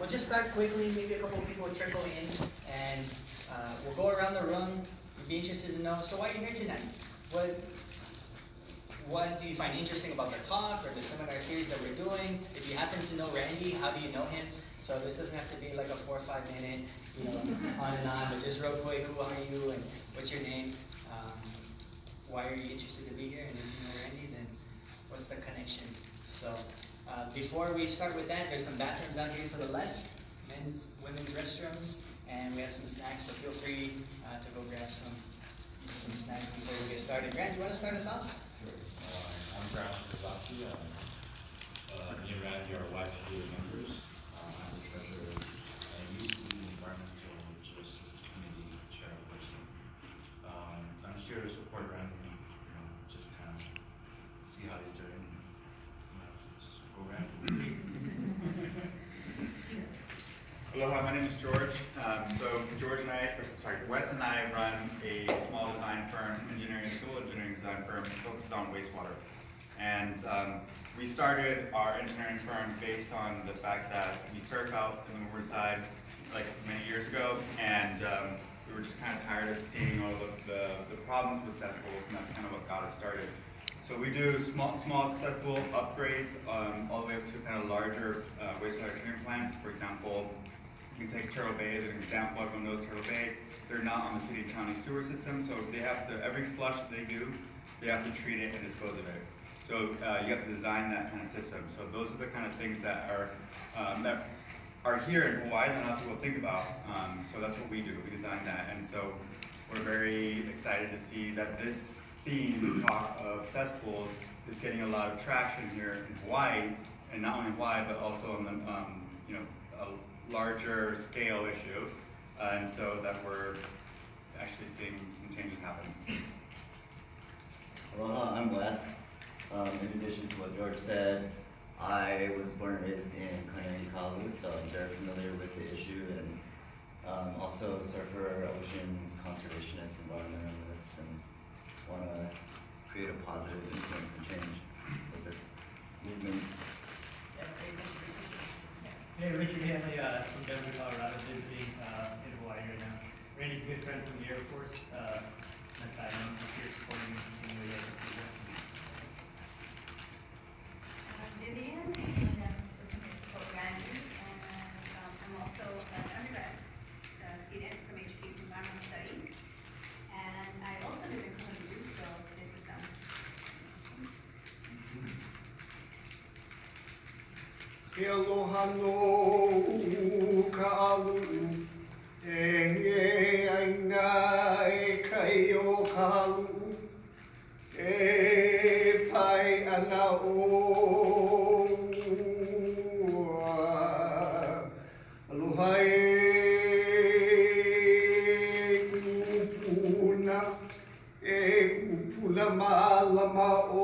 we'll just start quickly, maybe a couple of people will trickle in, and we'll go around the room. We'd be interested to know, so why are you here tonight? What do you find interesting about the talk or the seminar series that we're doing? If you happen to know Randy, how do you know him? So this doesn't have to be like a 4 or 5 minute, on and on, but just real quick, who are you and what's your name? Why are you interested to be here? And if you know Randy, then what's the connection? So before we start with that, there's some bathrooms down here to the left, men's, women's restrooms, and we have some snacks, so feel free to go grab some snacks before we get started. Grant, do you want to start us off? Sure. I'm Grant Kazaki. Me and Randy are YPA members. I'm the treasurer. I used to be the environmental justice committee chairperson. I'm just here to support Randy, just kind of see how he's doing. Just go Randy. Aloha, my name is George. Wes and I run a small design firm, civil engineering design firm focused on wastewater. And we started our engineering firm based on the fact that we surf out in the windward side like many years ago, and we were just kind of tired of seeing all of the problems with cesspools, and that's kind of what got us started. So we do small cesspool upgrades all the way up to kind of larger wastewater treatment plants. For example, you can take Turtle Bay as an example. Everyone knows Turtle Bay. They're not on the city and county sewer system, so they have to, every flush they do, they have to treat it and dispose of it. So you have to design that kind of system. So those are the kind of things that are here in Hawaii that not people think about. So that's what we do. We design that, and so we're very excited to see that this theme, talk of cesspools, is getting a lot of traction here in Hawaii, and not only in Hawaii but also on the a larger scale issue, and so that we're actually seeing some changes happen. Aloha, I'm Wes. In addition to what George said, I was born and raised in Kainai Kalu, so I'm very familiar with the issue, and also surfer, ocean conservationist, environmentalist, and want to create a positive influence and change with this movement. Hey, Richard Hanley from Denver, Colorado, visiting in Hawaii right now. Randy's a good friend from the Air Force. That's why I'm just here supporting him, seeing what he has to present. I'm Vivian, and I'm for Randy, and I'm also an undergrad student from HQ Environmental Studies. And I also live in Honolulu, so this is Ke aloha no ka alu e aina e kai o ka alu e pai ana o aloha e kupuna malama o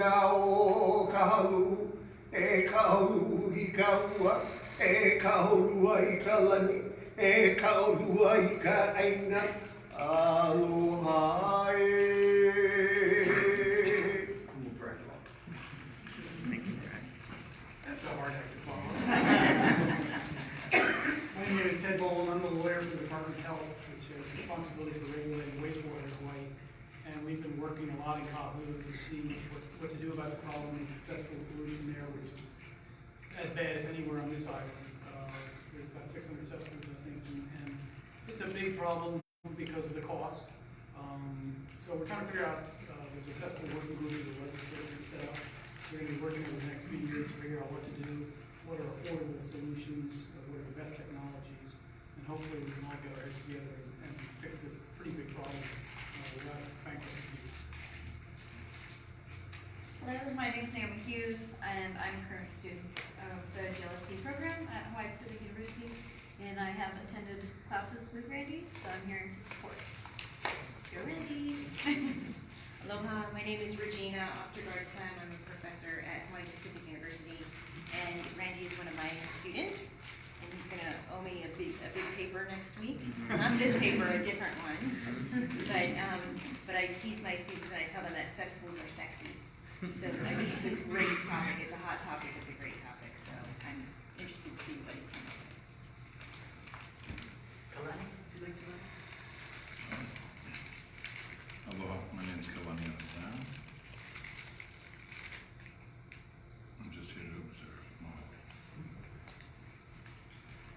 o kahalu, e kahalu I ka ua, e kaholua I ka lani, e kaholua I ka aina, aloha e. Cool, Brad. Thank you, Brad. That's a hard act to follow. My name is Ted Bowen. I'm a lawyer for the Department of Health, which has responsibility for regulating wastewater in Hawaii. And we've been working a lot in Kahu to see what to do about the problem of cesspool pollution there, which is as bad as anywhere on this island. There's about 600 cesspools, I think, and it's a big problem because of the cost. So we're trying to figure out, there's a cesspool working group that the legislature set up. We're going to be working over the next few years to figure out what to do, what are affordable solutions, what are the best technologies, and hopefully we can all get our heads together and fix this pretty big problem. Hello, my name is Naomi Hughes, and I'm a current student of the GLSD program at Hawaii Pacific University, and I have attended classes with Randy, so I'm here to support. Let's go, Randy! Aloha, my name is Regina Ostergaard-Clem. I'm a professor at Hawaii Pacific University, and Randy is one of my students. And he's going to owe me a big paper next week. Not this paper, a different one. But I tease my students and I tell them that cesspools are sexy. So this is a great topic. It's a hot topic. It's a great topic. So I'm interested to see what he's coming up with. Alani, would you like to learn? Aloha, my name is Kalani Anatana. I'm just here to observe Maile.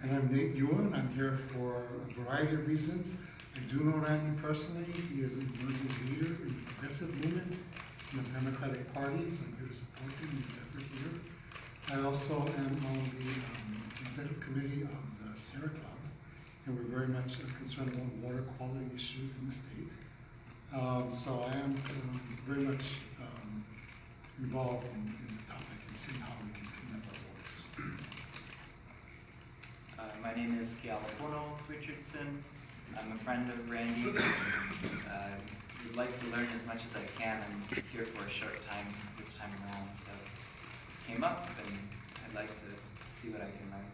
And I'm Nate Ewan. I'm here for a variety of reasons. I do know Randy personally. He is an emerging leader in the progressive movement in the Democratic Party, so I'm here to support him in his effort here. I also am on the executive committee of the Sierra Club, and we're very much concerned about water quality issues in the state. So I am very much involved in the topic and seeing how we can clean up our waters. My name is Kialapono Richardson. I'm a friend of Randy's. Would like to learn as much as I can. I'm here for a short time this time around, so this came up and I'd like to see what I can learn.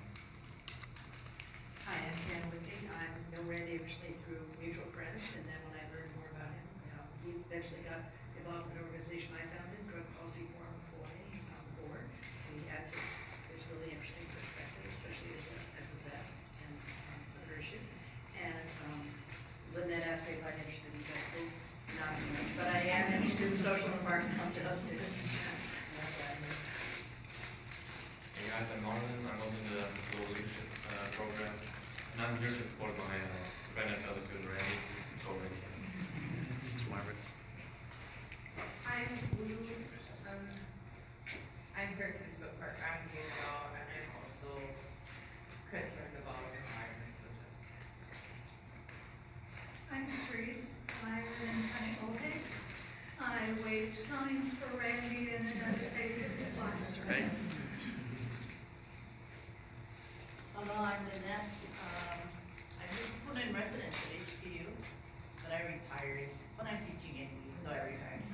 Hi, I'm Jan Whitney. I know Randy originally through mutual friends, and then when I learned more about him, he eventually got involved with an organization I founded, Drug Policy Forum of Hawaii. He's on the board, so he adds his really interesting perspective, especially as a vet and other issues. And Lynette asked me if I'm interested in cesspools. Not so much, but I am interested in social and environmental justice. That's why I'm here. Hey guys, I'm Marlon. I'm also in the Global Leadership Program, and I'm here to support my friend and fellow student Randy over in Margaret. I'm Wu. I'm here to support Randy as well, and I'm also concerned about environmental justice. I'm Patrice. I live in Honeycomb. I wave signs for Randy and another phase of his life. That's right. Hello, I'm Lynette. I just put in residence at HPU, but I retired. When I'm teaching anyway, even though I retired.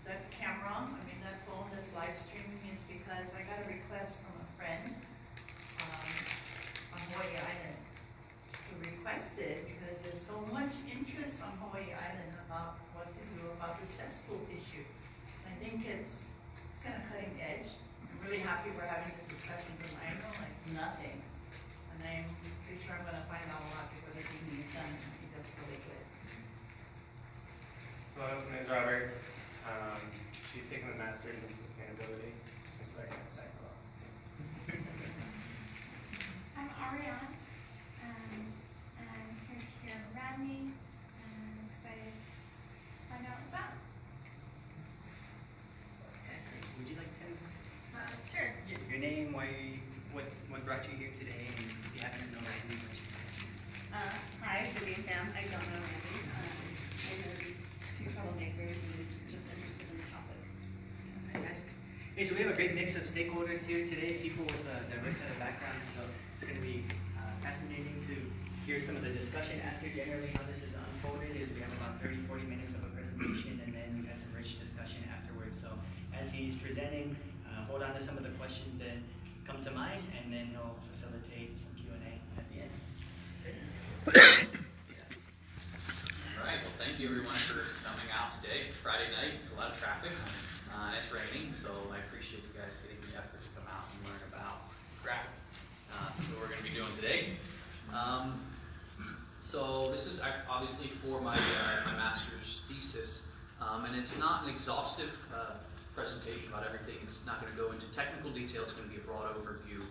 That camera, that phone that's live streaming is because I got a request from a friend on Hawaii Island who requested, because there's so much interest on Hawaii Island about what to do about the cesspool issue. I think it's kind of cutting edge. I'm really happy we're having this discussion because I know nothing. And I'm pretty sure I'm going to find out a lot before this evening is done. I think that's really good. Hello, my name's Robert. She's taking a master's in sustainability. I'm Ariane, and I'm here to hear Randy, and I'm excited to find out what's up. Would you like to? Sure. Your name, what brought you here today, and if you happen to know Randy, what you Hi, Vivian Pham. I don't know Randy. I know these two troublemakers and just interested in the topic. Hey, so we have a great mix of stakeholders here today, people with a diverse set of backgrounds, so it's going to be fascinating to hear some of the discussion after. Generally how this is unfolded is we have about 30-40 minutes of a presentation, and then we've got some rich discussion afterwards. So as he's presenting, hold on to some of the questions that come to mind, and then he'll facilitate some Q&A at the end. All right, well thank you everyone for coming out today. Friday night, there's a lot of traffic. It's raining, so I appreciate you guys getting the effort to come out and learn about graphic. What we're going to be doing today. So this is obviously for my master's thesis, and it's not an exhaustive presentation about everything. It's not going to go into technical detail. It's going to be a broad overview.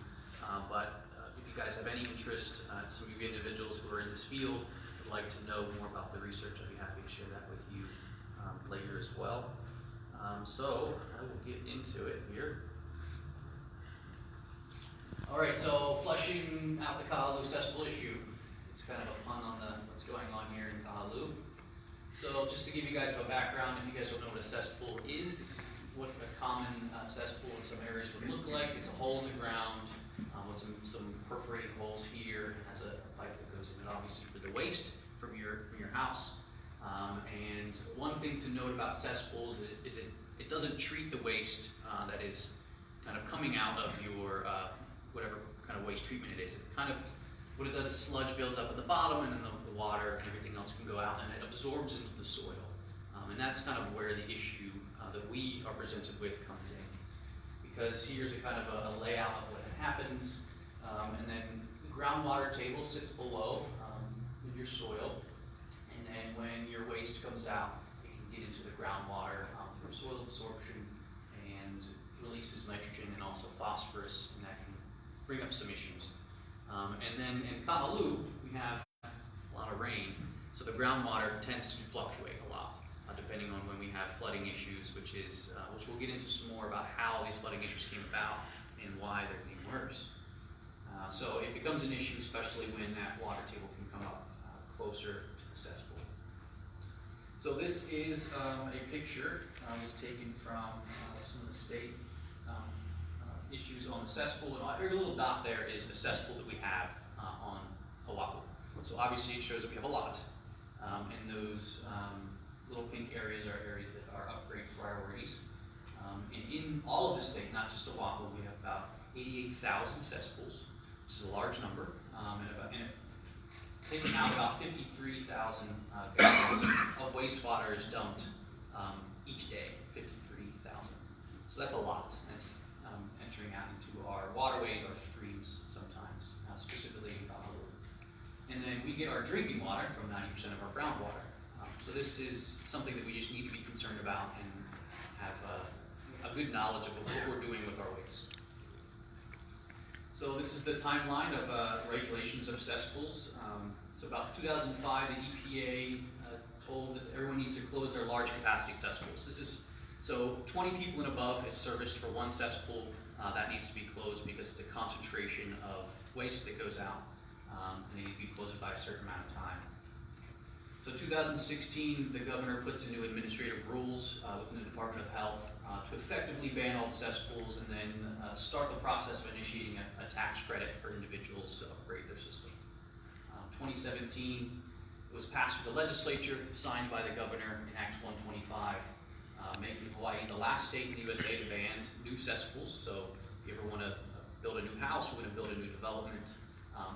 But if you guys have any interest, some of you individuals who are in this field would like to know more about the research, I'd be happy to share that with you later as well. So I will get into it here. All right, so fleshing out the Kahaluu cesspool issue. It's kind of a pun on what's going on here in Kahaluu. So just to give you guys a background, if you guys don't know what a cesspool is, this is what a common cesspool in some areas would look like. It's a hole in the ground with some perforated holes here. It has a pipe that goes in it, obviously for the waste from your house. And one thing to note about cesspools is it doesn't treat the waste that is kind of coming out of your whatever kind of waste treatment it is. It kind of, what it does, sludge builds up at the bottom, and then the water and everything else can go out, and it absorbs into the soil. And that's kind of where the issue that we are presented with comes in. Because here's a kind of a layout of what happens, and then the groundwater table sits below your soil, and then when your waste comes out, it can get into the groundwater through soil absorption and releases nitrogen and also phosphorus, and that can bring up some issues. And then in Kahaluu, we have a lot of rain, so the groundwater tends to fluctuate a lot, depending on when we have flooding issues, which we'll get into some more about how these flooding issues came about and why they're getting worse. So it becomes an issue, especially when that water table can come up closer to the cesspool. So this is a picture was taken from some of the state issues on the cesspool. And every little dot there is a cesspool that we have on Oahu. So obviously it shows that we have a lot. And those little pink areas are areas that are upgrade priorities. And in all of the state, not just Oahu, we have about 88,000 cesspools, which is a large number. And taking out about 53,000 gallons of wastewater is dumped each day, 53,000. So that's a lot. That's entering out into our waterways, our streams sometimes, specifically in Kahaluu. And then we get our drinking water from 90% of our groundwater. So this is something that we just need to be concerned about and have a good knowledge of what we're doing with our waste. So this is the timeline of regulations of cesspools. So about 2005, the EPA told that everyone needs to close their large capacity cesspools. So 20 people and above is serviced for one cesspool. That needs to be closed because it's a concentration of waste that goes out. And they need to be closed by a certain amount of time. So 2016, the governor puts in new administrative rules within the Department of Health to effectively ban all the cesspools and then start the process of initiating a tax credit for individuals to upgrade their system. 2017, it was passed with the legislature, signed by the governor in Act 125, making Hawaii the last state in the USA to ban new cesspools. So if you ever want to build a new house, or want to build a new development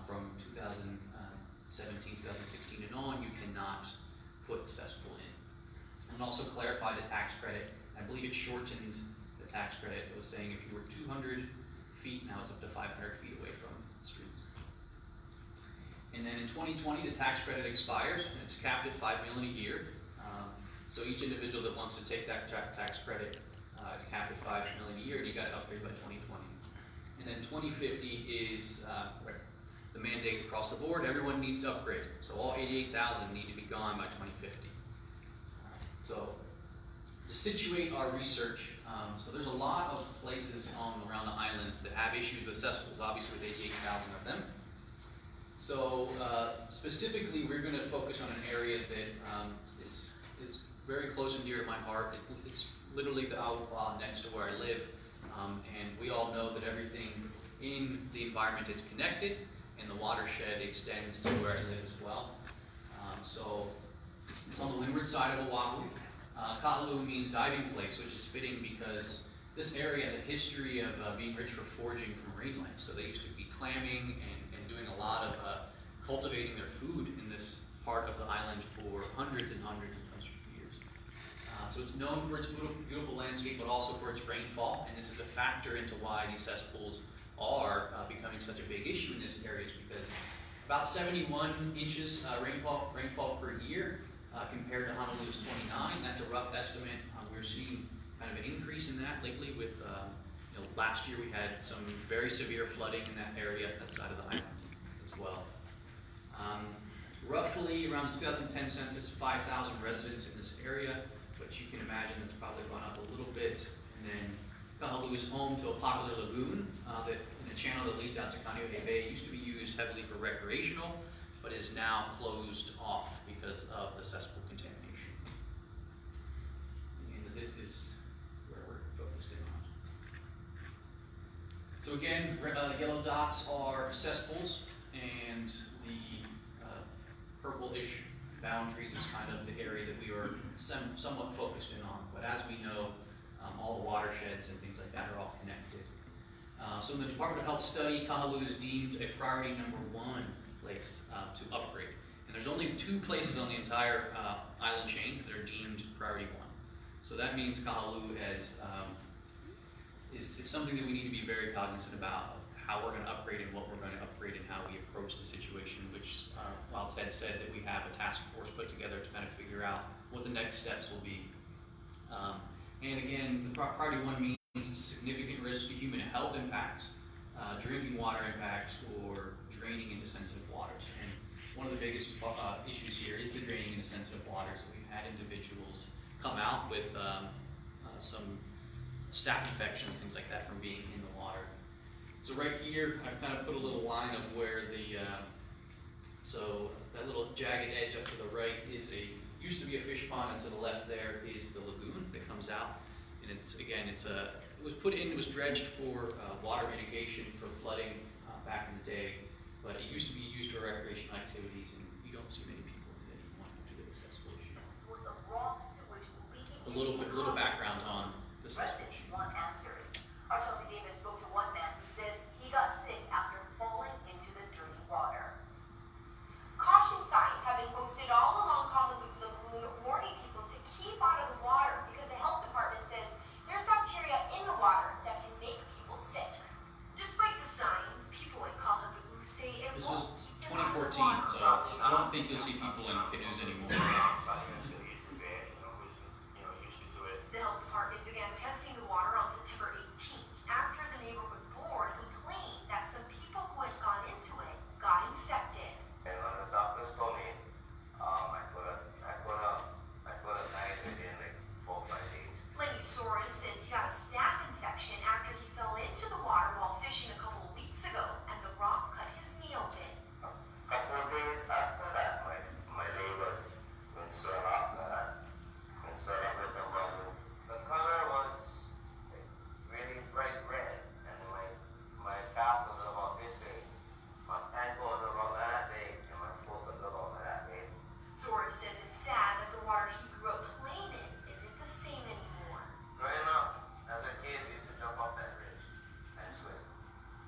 from 2017, 2016 and on, you cannot put cesspool in. And also clarify the tax credit. I believe it shortened the tax credit. It was saying if you were 200 feet, now it's up to 500 feet away from streams. And then in 2020, the tax credit expires, and it's capped at $5 million a year. So each individual that wants to take that tax credit is capped at $5 million a year, and you got to upgrade by 2020. And then 2050 is the mandate across the board. Everyone needs to upgrade. So all 88,000 need to be gone by 2050. So to situate our research, so there's a lot of places around the island that have issues with cesspools, obviously with 88,000 of them. So specifically, we're going to focus on an area that is very close and dear to my heart. It's literally the Alii next to where I live, and we all know that everything in the environment is connected, and the watershed extends to where I live as well. So it's on the windward side of Oahu. Kahaluu means diving place, which is fitting because this area has a history of being rich for foraging from marine life. So they used to be clamming and doing a lot of cultivating their food in this part of the island for hundreds and hundreds of years. So it's known for its beautiful landscape, but also for its rainfall. And this is a factor into why these cesspools are becoming such a big issue in this area, is because about 71 inches rainfall per year compared to Honolulu's 29. That's a rough estimate. We're seeing kind of an increase in that lately with, last year we had some very severe flooding in that area, that side of the island as well. Roughly around the 2010 census, 5,000 residents in this area, but you can imagine it's probably gone up a little bit. And then Kahaluu is home to a popular lagoon that in the channel that leads out to Kaneohe Bay used to be used heavily for recreational, but is now closed off because of the cesspool contamination. And this is where we're focused in on. So again, yellow dots are cesspools, and the purple-ish boundaries is kind of the area that we are somewhat focused in on. But as we know, all the watersheds and things like that are all connected. So in the Department of Health study, Kahaluu is deemed a priority #1 place to upgrade. And there's only 2 places on the entire island chain that are deemed priority 1. So that means Kahaluu is something that we need to be very cognizant about, of how we're going to upgrade and what we're going to upgrade and how we approach the situation, which, while Ted said that we have a task force put together to kind of figure out what the next steps will be. And again, the priority 1 means significant risk to human health impacts, drinking water impacts, or draining into sensitive waters. And one of the biggest issues here is the draining into sensitive waters. We've had individuals come out with some staph infections, things like that, from being in the water. So right here, I've kind of put a little line of where so that little jagged edge up to the right used to be a fish pond, and to the left there is the lagoon that comes out. And it was dredged for water mitigation for flooding back in the day, but it used to be used for recreational activities, and you don't see many people in it anymore due to the cesspool issue. A little background on the cesspool issue. Want answers. Our Chelsea Davis spoke to one man who says he got sick after falling into the dirty water. Caution signs have been posted all along Kahaluu Lagoon, warning people to keep out of the water because the health department says there's bacteria in the water that can make people sick. Despite the signs, people in Kahaluu say it This won't was keep them out of the 2014, water. so I don't think you'll see people in canoes anymore. The health department began testing the water on September 18th after the neighborhood board complained that some people who had gone into it got infected. And when the doctors told me, I couldn't die within like 4 or 5 days. Lenny Soares says he got a staph infection after he fell into the water while fishing a couple of weeks ago, and the rock cut his knee open. A couple of days after that, my leg was swelled up with the bubble. The color was like really bright red, and my back was about this big, my ankle was about that big, and my foot was about that big. Soares says it's sad that the water he grew up playing in isn't the same anymore. Growing up, as a kid, we used to jump off that bridge and swim.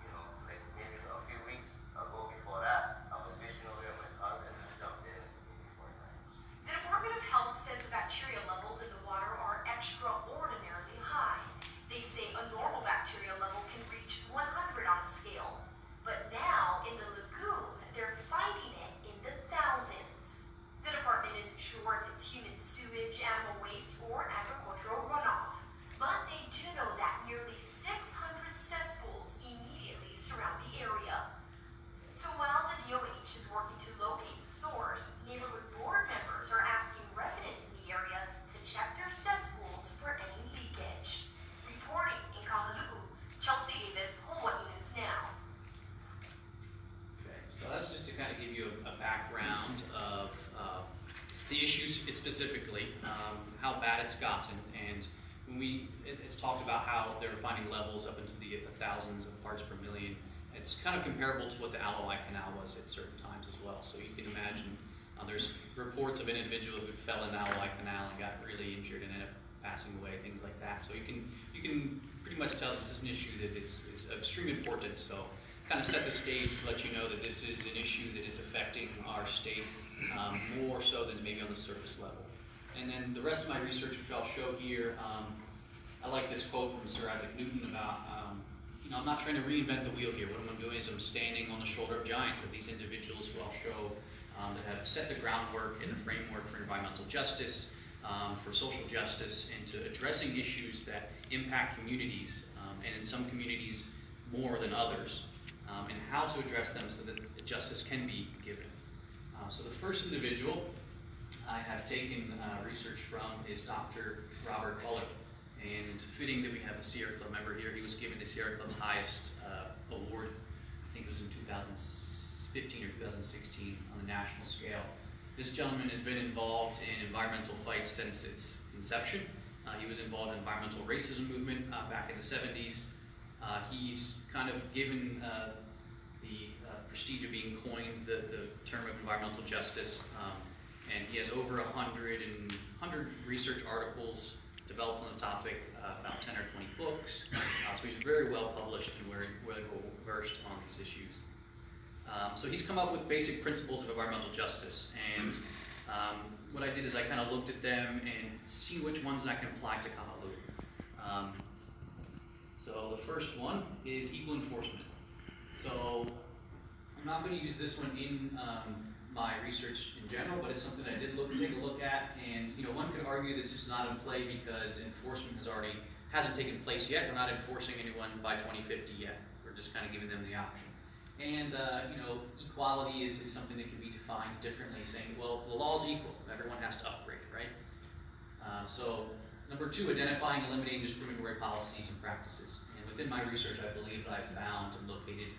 You know, like maybe a few weeks ago before that, I was fishing over there with my cousin and I jumped in maybe 4 times. The Department of Health says the bacteria levels in the water are extraordinarily high. They say a normal bacteria level can reach 100 on a scale. But now, in the lagoon, they're finding it in the thousands. The department isn't sure if it's human sewage, animal waste, or agricultural runoff. But they do know that nearly 600 cesspools immediately surround the area. So while the DOH is working to locate the source, neighborhood board members are asking residents in the area to check their cesspools for any leakage. Reporting in Kahaluu, Chelsea Davis, Home News Now. Okay, so that's just to kind of give you a background of the issues specifically, how bad it's gotten, and when it's talked about how they're finding levels up into the thousands of parts per million. It's kind of comparable to what the Alii Canal was at certain times as well. So you can imagine there's reports of an individual who fell in the Alii Canal and got really injured and ended up passing away, things like that. So you can pretty much tell this is an issue that is of extreme importance. So kind of set the stage to let you know that this is an issue that is affecting our state more so than maybe on the surface level. And then the rest of my research, which I'll show here, I like this quote from Sir Isaac Newton about, I'm not trying to reinvent the wheel here. What I'm doing is I'm standing on the shoulder of giants, of these individuals who I'll show that have set the groundwork and the framework for environmental justice, for social justice, and to addressing issues that impact communities, and in some communities more than others, and how to address them so that justice can be given. So the first individual I have taken research from is Dr. Robert Bullock, and fitting that we have a Sierra Club member here. He was given the Sierra Club's highest award, I think it was in 2015 or 2016 on the national scale. This gentleman has been involved in environmental fights since its inception. He was involved in the environmental racism movement back in the 70s. He's kind of given the prestige of being coined the term of environmental justice, and he has over 100 research articles developed on the topic, about 10 or 20 books. So he's very well published and very well versed on these issues. So he's come up with basic principles of environmental justice, and what I did is I kind of looked at them and see which ones I can apply to Kahaluu. So the first one is equal enforcement. So I'm not going to use this one in my research in general, but it's something I did take a look at, and one could argue that it's just not in play because enforcement hasn't taken place yet. We're not enforcing anyone by 2050 yet. We're just kind of giving them the option. And equality is something that can be defined differently, saying, well, the law is equal. Everyone has to upgrade, right? So number 2, identifying and eliminating discriminatory policies and practices. And within my research, I believe that I've found and located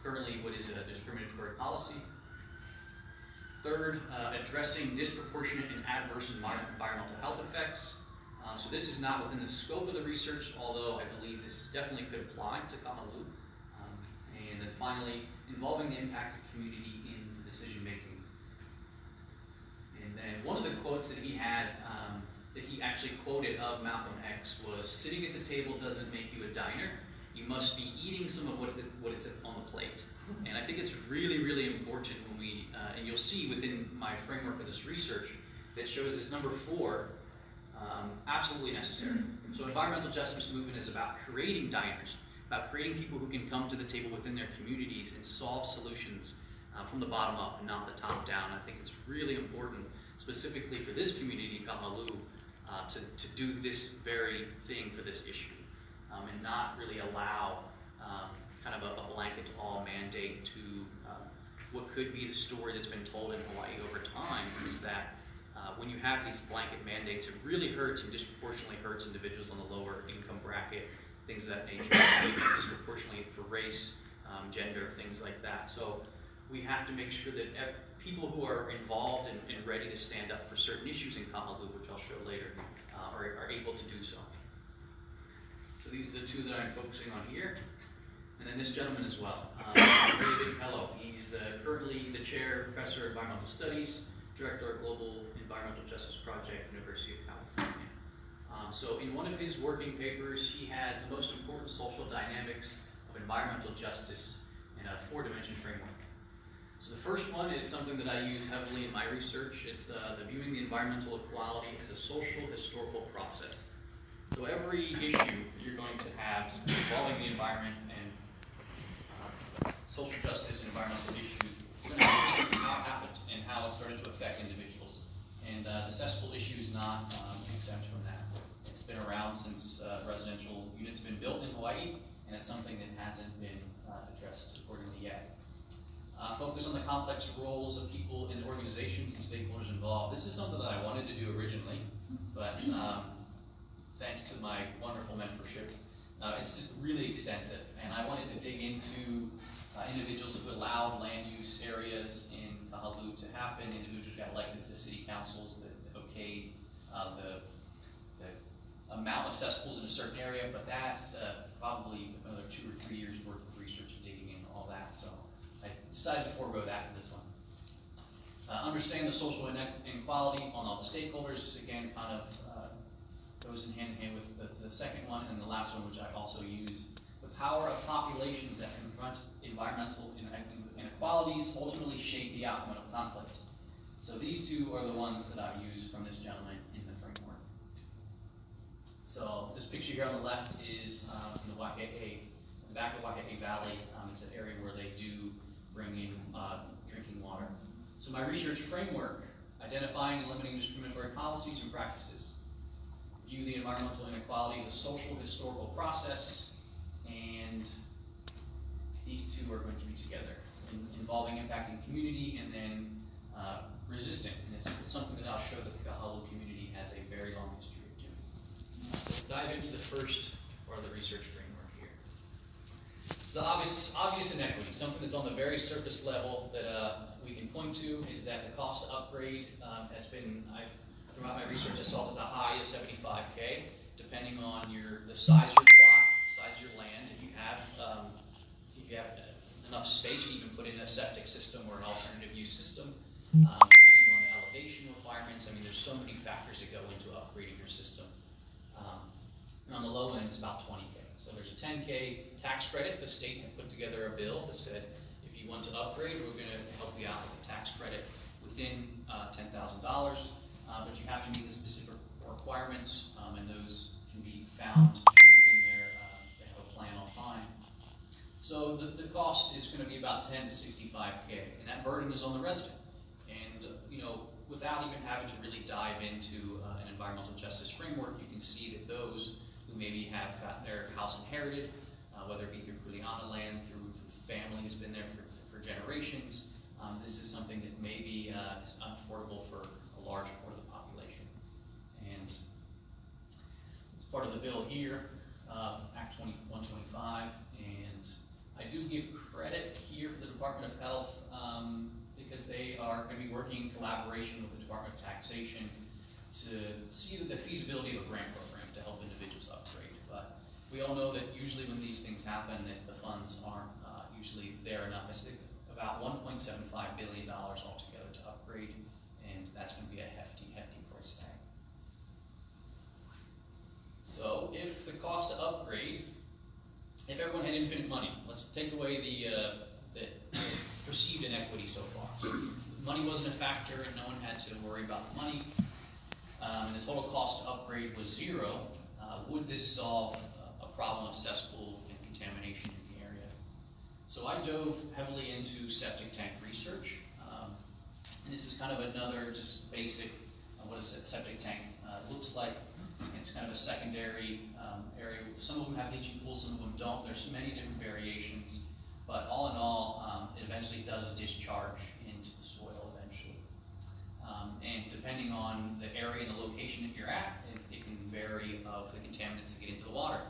currently what is a discriminatory policy. 3rd, addressing disproportionate and adverse environmental health effects. So this is not within the scope of the research, although I believe this definitely could apply to Kahaluu. And then finally, involving the impact of community in decision making. And then one of the quotes that he had, that he actually quoted of Malcolm X was, "Sitting at the table doesn't make you a diner. You must be eating some of what is on the plate." And I think it's really, really important when we, and you'll see within my framework of this research, that shows this number 4, absolutely necessary. So environmental justice movement is about creating diners, about creating people who can come to the table within their communities and solve solutions from the bottom up and not the top down. I think it's really important, specifically for this community, Kahaluu, to do this very thing for this issue, and not really allow kind of a blanket to all mandate to what could be the story that's been told in Hawaii over time, is that when you have these blanket mandates, it really hurts and disproportionately hurts individuals on the lower income bracket, things of that nature, disproportionately for race, gender, things like that. So we have to make sure that people who are involved and ready to stand up for certain issues in Kahaluu, which I'll show later, are able to do so. So these are the 2 that I'm focusing on here. And then this gentleman as well, David Pello. He's currently the chair, professor of environmental studies, director of Global Environmental Justice Project, University of California. So in one of his working papers, he has the most important social dynamics of environmental justice in a 4-dimension framework. So the first one is something that I use heavily in my research. It's the viewing the environmental equality as a social historical process. So every issue you're going to have involving the environment and social justice and environmental issues, we're going to have to how it happened and how it started to affect individuals. And the cesspool issue is not exempt from that. It's been around since residential units have been built in Hawaii, and it's something that hasn't been addressed accordingly yet. Focus on the complex roles of people in organizations and stakeholders involved. This is something that I wanted to do originally, but thanks to my wonderful mentorship, it's really extensive, and I wanted to dig into individuals who allowed land use areas in Kahaluu to happen, individuals who got elected to city councils that okayed the amount of cesspools in a certain area, but that's probably another 2 or 3 years worth of research and digging into all that, so I decided to forego that for this one. Understand the social inequality on all the stakeholders. This again kind of goes in hand in hand with the second one and the last one, which I also use. The power of populations that confront environmental inequalities ultimately shape the outcome of conflict. So these 2 are the ones that I use from this gentleman in the framework. So this picture here on the left is from the Waikiki, the back of Waikiki Valley. It's an area where they do bring in drinking water. So my research framework, identifying and limiting discriminatory policies and practices. View the environmental inequality as a social historical process, and these 2 are going to be together, involving impacting community and then resisting. And it's something that I'll show that the Kahaluu community has a very long history of doing. So dive into the first part of the research framework here. So the obvious inequity, something that's on the very surface level that we can point to, is that the cost to upgrade has been, throughout my research, I saw that the high is $75K, depending on the size of your plot, the size of your land. If you have enough space to even put in a septic system or an alternative use system, depending on the elevation requirements. I mean, there's so many factors that go into upgrading your system. And on the low end, it's about $20K. So there's a $10K tax credit. The state had put together a bill that said, if you want to upgrade, we're going to help you out with a tax credit within $10,000. but you have to meet the specific requirements, and those can be found within they have a plan online. So the cost is going to be about 10 to 65K, and that burden is on the resident. And without even having to really dive into an environmental justice framework, you can see that those who maybe have gotten their house inherited, whether it be through Kuleana land, through family who's been there for generations, this is something that maybe is unaffordable for a large part of the population. And it's part of the bill here, Act 125, and I do give credit here for the Department of Health because they are going to be working in collaboration with the Department of Taxation to see the feasibility of a grant program to help individuals upgrade. But we all know that usually when these things happen, that the funds aren't usually there enough. It's about $1.75 billion altogether to upgrade, and that's going to be a hefty, hefty price tag. So if the cost to upgrade, if everyone had infinite money, let's take away the perceived inequity so far. So money wasn't a factor and no one had to worry about the money, and the total cost to upgrade was zero. Would this solve a problem of cesspool and contamination in the area? So I dove heavily into septic tank research. And this is kind of another just basic, what a septic tank looks like. It's kind of a secondary area. Some of them have leaching pools, some of them don't. There's many different variations. But all in all, it eventually does discharge into the soil eventually. And depending on the area and the location that you're at, it can vary of the contaminants that get into the water.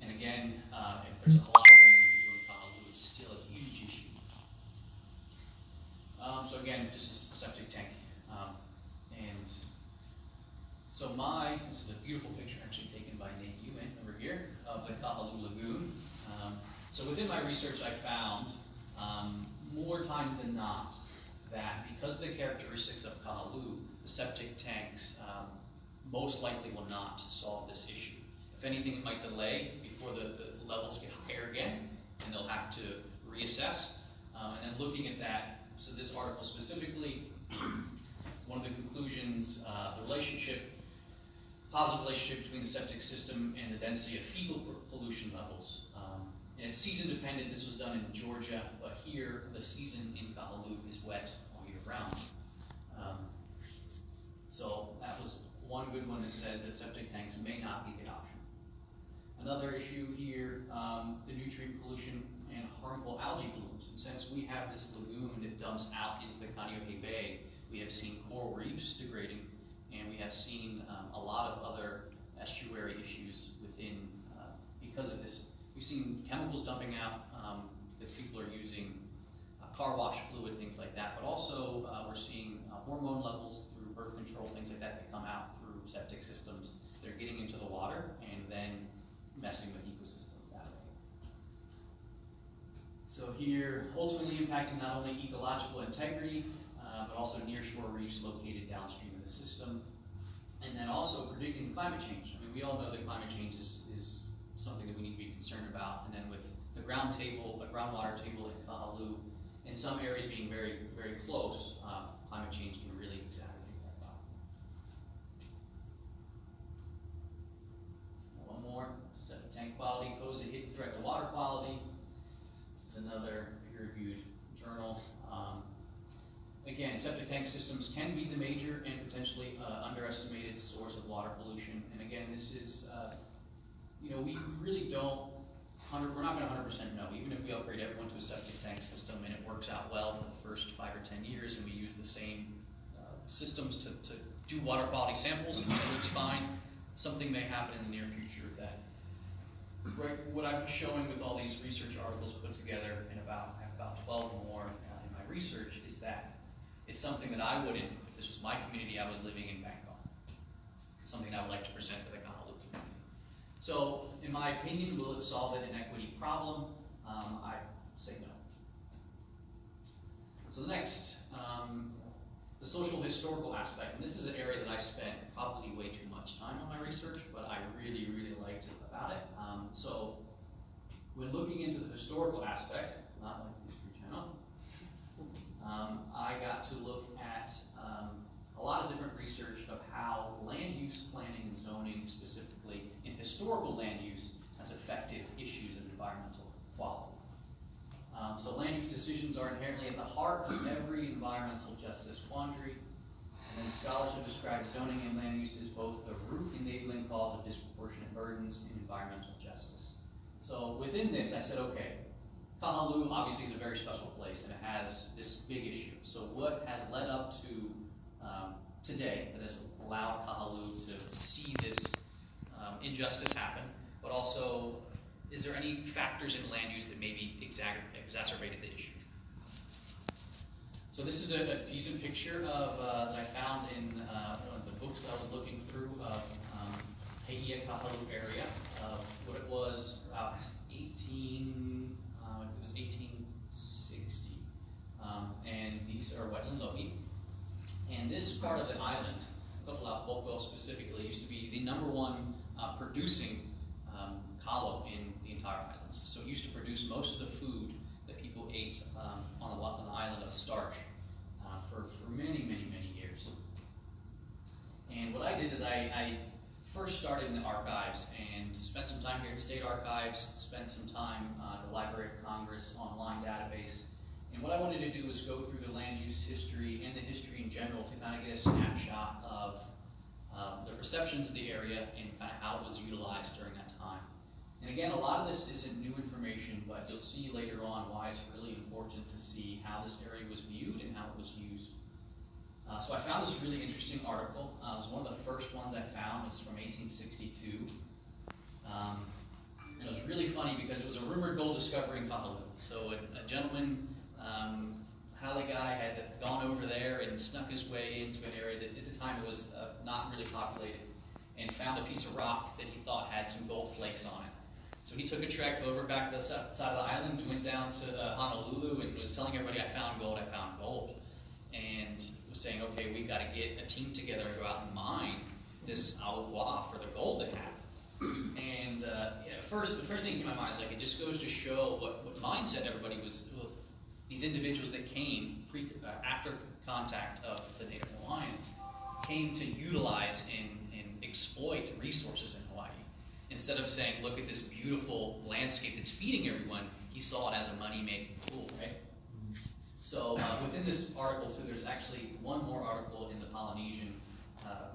And again, if there's a lot of rain like we do in Kahaluu, it's still a huge issue. So again, this is a septic tank. And so this is a beautiful picture actually taken by Nate Ewan over here of the Kahaluu Lagoon. So within my research, I found more times than not that because of the characteristics of Kahaluu, the septic tanks most likely will not solve this issue. If anything, it might delay before the levels get higher again, and they'll have to reassess. And then looking at that, so this article specifically, one of the conclusions, the positive relationship between the septic system and the density of fecal pollution levels. And it's season dependent. This was done in Georgia, but here the season in Kahaluu is wet all year round. So that was one good one that says that septic tanks may not be the option. Another issue here, the nutrient pollution and harmful algae blooms. And since we have this lagoon that dumps out into the Kaneohe Bay, we have seen coral reefs degrading, and we have seen a lot of other estuary issues within, because of this. We've seen chemicals dumping out because people are using car wash fluid, things like that, but also we're seeing hormone levels through birth control, things like that come out through septic systems. They're getting into the water and then messing with ecosystems that way. So here, ultimately impacting not only ecological integrity, but also nearshore reefs located downstream of the system. And then also predicting climate change. I mean, we all know that climate change is something that we need to be concerned about. And then with the groundwater table in Kahaluu, in some areas being very, very close, climate change can really exacerbate that problem. One more, septic tank quality pose a hidden threat to water quality. This is another peer-reviewed journal. Again, septic tank systems can be the major and potentially underestimated source of water pollution. And again, this is, we really don't, we're not going to 100% know. Even if we upgrade everyone to a septic tank system and it works out well for the first 5 or 10 years and we use the same systems to do water quality samples and it looks fine, something may happen in the near future that, right, what I'm showing with all these research articles put together and about 12 more in my research is that it's something that I wouldn't, if this was my community, I was living in Bangkok. It's something I would like to present to the Kahaluu community. So, in my opinion, will it solve an inequity problem? I say no. So the next, the social historical aspect. And this is an area that I spent probably way too much time on my research, but I really, really liked about it. So, when looking into the historical aspect, not like the History Channel, I got to look at a a lot of different research of how land use planning and zoning specifically in historical land use has affected issues of environmental quality. So land use decisions are inherently at the heart of every environmental justice quandary, and then scholars have described zoning and land use as both the root enabling cause of disproportionate burdens in environmental justice. So within this, I said, okay, Kahaluu obviously is a very special place and it has this big issue. So what has led up to today that has allowed Kahaluu to see this injustice happen, but also is there any factors in land use that maybe exacerbated the issue? So this is a decent picture of that I found in one of the books that I was looking through of Hei'a Kahaluu area of what it was about 1860, and these are wetland lohi. And this part of the island, Kapolapoko specifically, used to be the #1 producing kalo in the entire islands. So it used to produce most of the food that people ate on the island of starch for many, many, many years. And what I did is I first started in the archives and spent some time here at the State Archives, spent some time at the Library of Congress online database. And what I wanted to do was go through the land use history and the history in general to kind of get a snapshot of the perceptions of the area and kind of how it was utilized during that time. And again, a lot of this isn't new information, but you'll see later on why it's really important to see how this area was viewed and how it was used. So I found this really interesting article. It was one of the first ones I found. It's from 1862. And it was really funny because it was a rumored gold discovery in Kahaluu. So a gentleman, Haole guy, had gone over there and snuck his way into an area that at the time it was not really populated, and found a piece of rock that he thought had some gold flakes on it. So he took a trek over back to the side of the island, went down to Honolulu, and was telling everybody, I found gold, and was saying, okay, we've got to get a team together to go out and mine this awa for the gold they have. And the first thing in my mind is like, it just goes to show what mindset everybody was, well, these individuals that came after contact of the Native Hawaiians came to utilize and exploit resources in Hawaii. Instead of saying, look at this beautiful landscape that's feeding everyone, he saw it as a money-making tool, right? So within this article, too, there's actually one more article in the Polynesian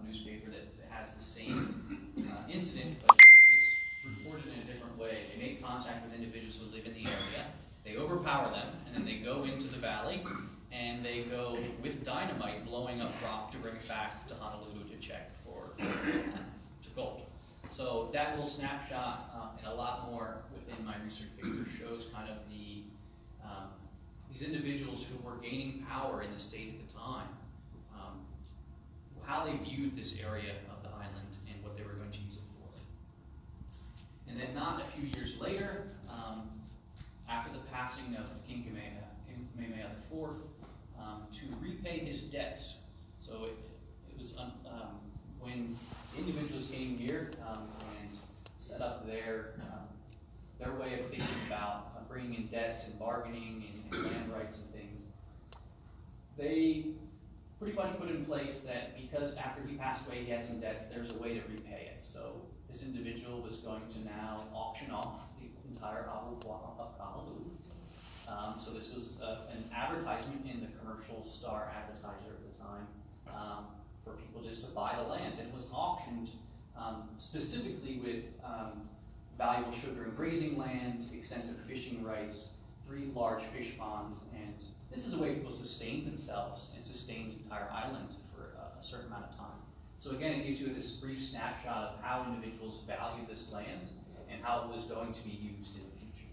newspaper that has the same incident, but it's reported in a different way. They make contact with individuals who live in the area, they overpower them, and then they go into the valley, and they go with dynamite blowing up rock to bring it back to Honolulu to check for to gold. So that little snapshot and a lot more within my research paper shows kind of these individuals who were gaining power in the state at the time, how they viewed this area of the island and what they were going to use it for. And then not a few years later, after the passing of King Kamehameha IV, to repay his debts. So it was when individuals came here and set up their way of thinking about bringing in debts and bargaining and land rights and things. They pretty much put in place that because after he passed away he had some debts, there's a way to repay it. So this individual was going to now auction off the entire ahupua'a of Kahaluu. So this was an advertisement in the Commercial Star Advertiser at the time for people just to buy the land. And it was auctioned specifically with valuable sugar and grazing land, extensive fishing rights, 3 large fish ponds, and this is a way people sustained themselves and sustained the entire island for a certain amount of time. So again, it gives you this brief snapshot of how individuals valued this land and how it was going to be used in the future.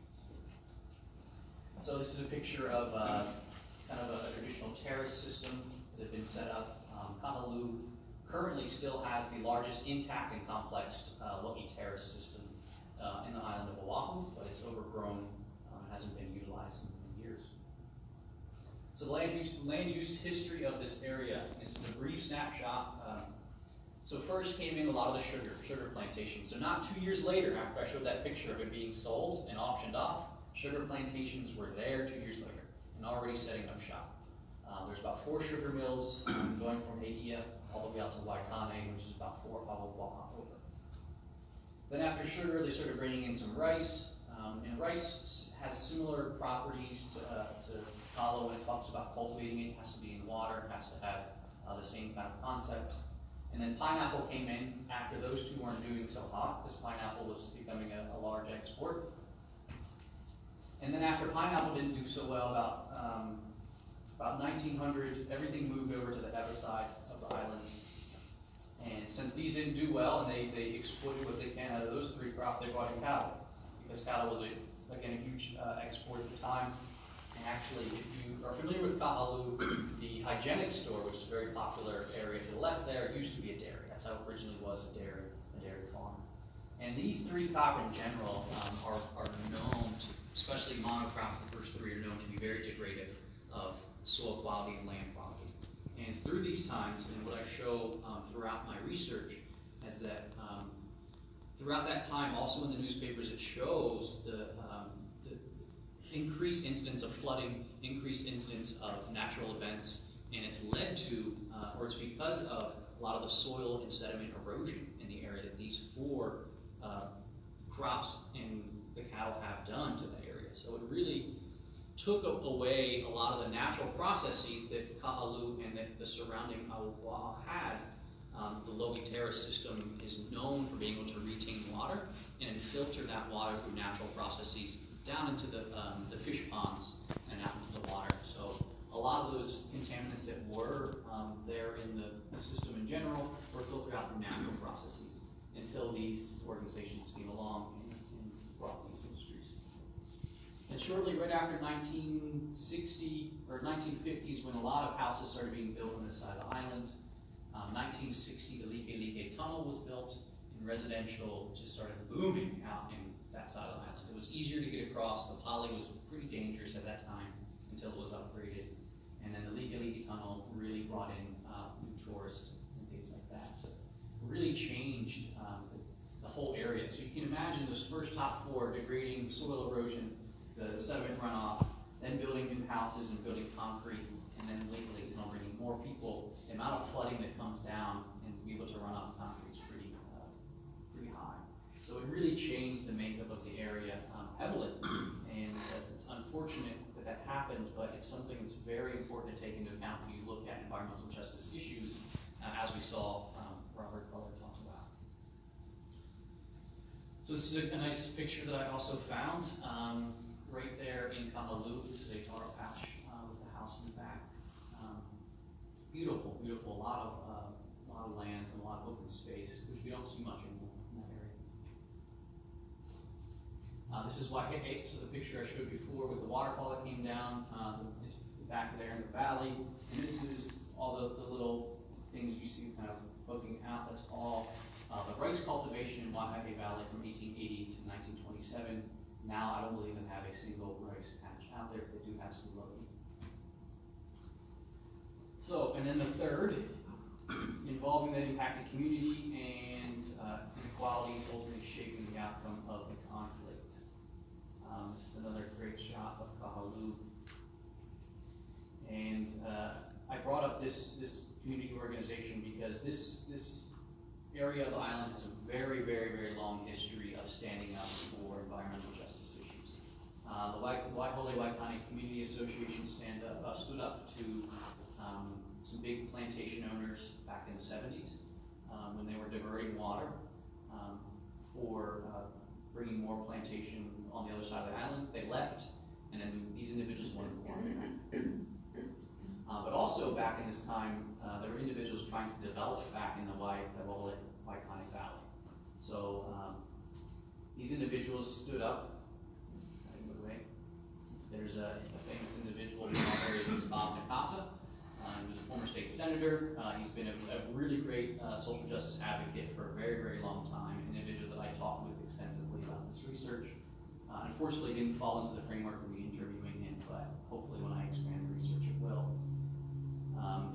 So this is a picture of kind of a traditional terrace system that had been set up. Kahaluu currently still has the largest intact and complex lo'i terrace system in the island of Oahu, but it's overgrown and hasn't been utilized in years. So the land use history of this area is a brief snapshot. So first came in a lot of the sugar plantations. So not 2 years later, after I showed that picture of it being sold and auctioned off, sugar plantations were there 2 years later and already setting up shop. There's about 4 sugar mills going from Haia all the way out to Waikane, which is about 4 hours walk over. Then after sugar, they started bringing in some rice, and rice has similar properties to kalo when it talks about cultivating it. It has to be in water, it has to have the same kind of concept. And then pineapple came in after those two weren't doing so hot, because pineapple was becoming a large export. And then after pineapple didn't do so well, about 1900, everything moved over to the Ewa side of the island. And since these didn't do well, and they exploited what they can out of those 3 crops, they brought in cattle. Because cattle was, again, a huge export at the time. And actually, if you are familiar with Kahalu, the hygienic store, which is a very popular area to the left there, used to be a dairy. That's how it originally was, a dairy farm. And these 3 crops in general are known to, especially monocrop, the first 3 are known to be very degradative of soil quality and land quality. And through these times, and what I show throughout my research, is that throughout that time, also in the newspapers, it shows the increased incidence of flooding, increased incidence of natural events, and it's led to, or it's because of a lot of the soil and sediment erosion in the area that these 4 crops and the cattle have done to the area. So it really took away a lot of the natural processes that Kahalu and that the surrounding Awa had. The Logi Terrace system is known for being able to retain water and filter that water through natural processes down into the fish ponds and out into the water. So a lot of those contaminants that were there in the system in general were filtered out through natural processes until these organizations came along and brought these industries. And shortly right after 1960 or 1950s, when a lot of houses started being built on this side of the island, 1960 the Like Tunnel was built, and residential just started booming out in that side of the island. It was easier to get across. The poly was pretty dangerous at that time until it was upgraded. And then the Like Tunnel really brought in new tourists and things like that. So it really changed the whole area. So you can imagine those first top 4, degrading, soil erosion, the sediment runoff, then building new houses and building concrete, and then Like Tunnel bringing more people. The amount of flooding that comes down and to be able to run off concrete is pretty high. So it really changed the makeup of the area heavily, and it's unfortunate that happened, but it's something that's very important to take into account when you look at environmental justice issues, as we saw Robert Color talk about. So this is a nice picture that I also found right there in Kahalu. This is a taro patch with the house in the back. Beautiful, beautiful. A lot of land and a lot of open space, which we don't see much in that area. This is Waikane, so the picture I showed before with the waterfall that came down. It's back there in the valley, and this is all the little things you see kind of poking out. That's all the rice cultivation in Waikane Valley from 1880 to 1927. Now I don't believe they have a single rice patch out there. They do have some logging. So, and then the third, involving the impacted community and inequalities ultimately shaping the outcome of the conflict. This is another great shot of Kahalu. And I brought up this community organization because this area of the island has a very, very, very long history of standing up for environmental justice issues. The Waihole Waikane Community Association stood up to some big plantation owners back in the 70s when they were diverting water for bringing more plantation on the other side of the island. They left, and then these individuals wanted the water back. But also back in this time, there were individuals trying to develop back in the Waihole Waikane Valley. So these individuals stood up. There's a famous individual named Bob Nakata. He was a former state senator. He's been a really great social justice advocate for a very, very long time, an individual that I talked with extensively about this research. Unfortunately, didn't fall into the framework of me interviewing him, but hopefully when I expand the research, it will.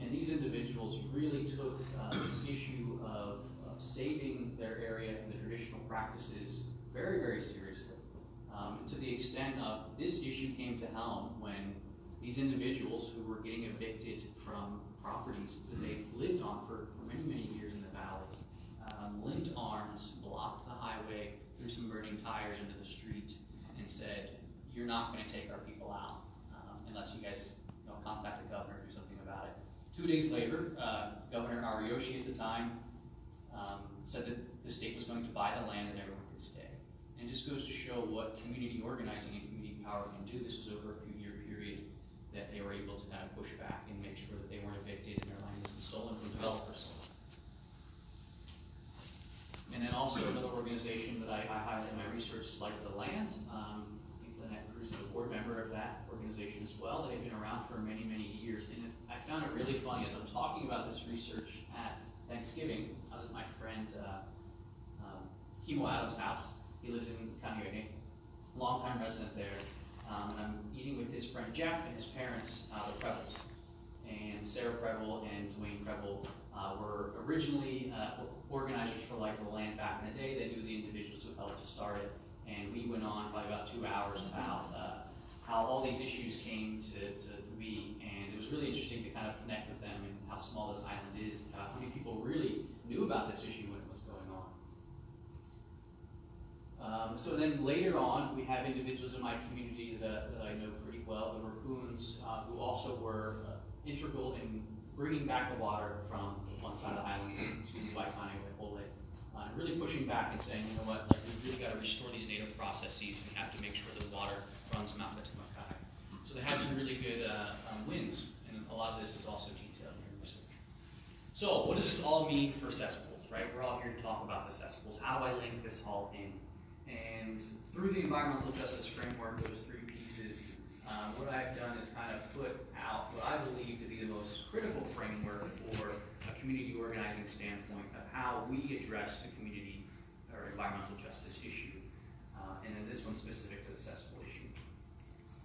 And these individuals really took this issue of saving their area and the traditional practices very, very seriously. To the extent of this issue came to helm when these individuals who were getting evicted from properties that they lived on for many, many years in the valley, linked arms, blocked the highway, threw some burning tires into the street, and said, "You're not going to take our people out unless you guys contact the governor or do something about it." 2 days later, Governor Ariyoshi at the time said that the state was going to buy the land and everyone could stay. And it just goes to show what community organizing and community power can do. This was over a few-year period that they were able to kind of push back and make sure that they weren't evicted and their land wasn't stolen from developers. And then also another organization that I highlight in my research is Life of the Land. Lynette Cruz is a board member of that organization as well. They've been around for many, many years. And I found it really funny as I'm talking about this research at Thanksgiving. I was at my friend Kimo Adams' house. He lives in Kaneohe, longtime resident there. And I'm eating with his friend Jeff and his parents, the Prebbles. And Sarah Preble and Dwayne Preble were originally organizers for Life of the Land back in the day. They knew the individuals who helped start it. And we went on by about 2 hours about how all these issues came to be. And it was really interesting to kind of connect with them and how small this island is, how many people really knew about this issue when it was going on. So then later on, we have individuals in my community that I know pretty well, the Raccoons, who also were integral in bringing back the water from one side of the island to Waikane or Hole, and really pushing back and saying, you know what, like we've really got to restore these native processes. We have to make sure the water runs Mount Makai. So they had some really good wins, and a lot of this is also detailed in your research. So what does this all mean for cesspools, right? We're all here to talk about the cesspools. How do I link this all in? And through the environmental justice framework, those 3 pieces, what I've done is kind of put out what I believe to be the most critical framework for a community organizing standpoint of how we address the community or environmental justice issue. And then this one's specific to the cesspool issue.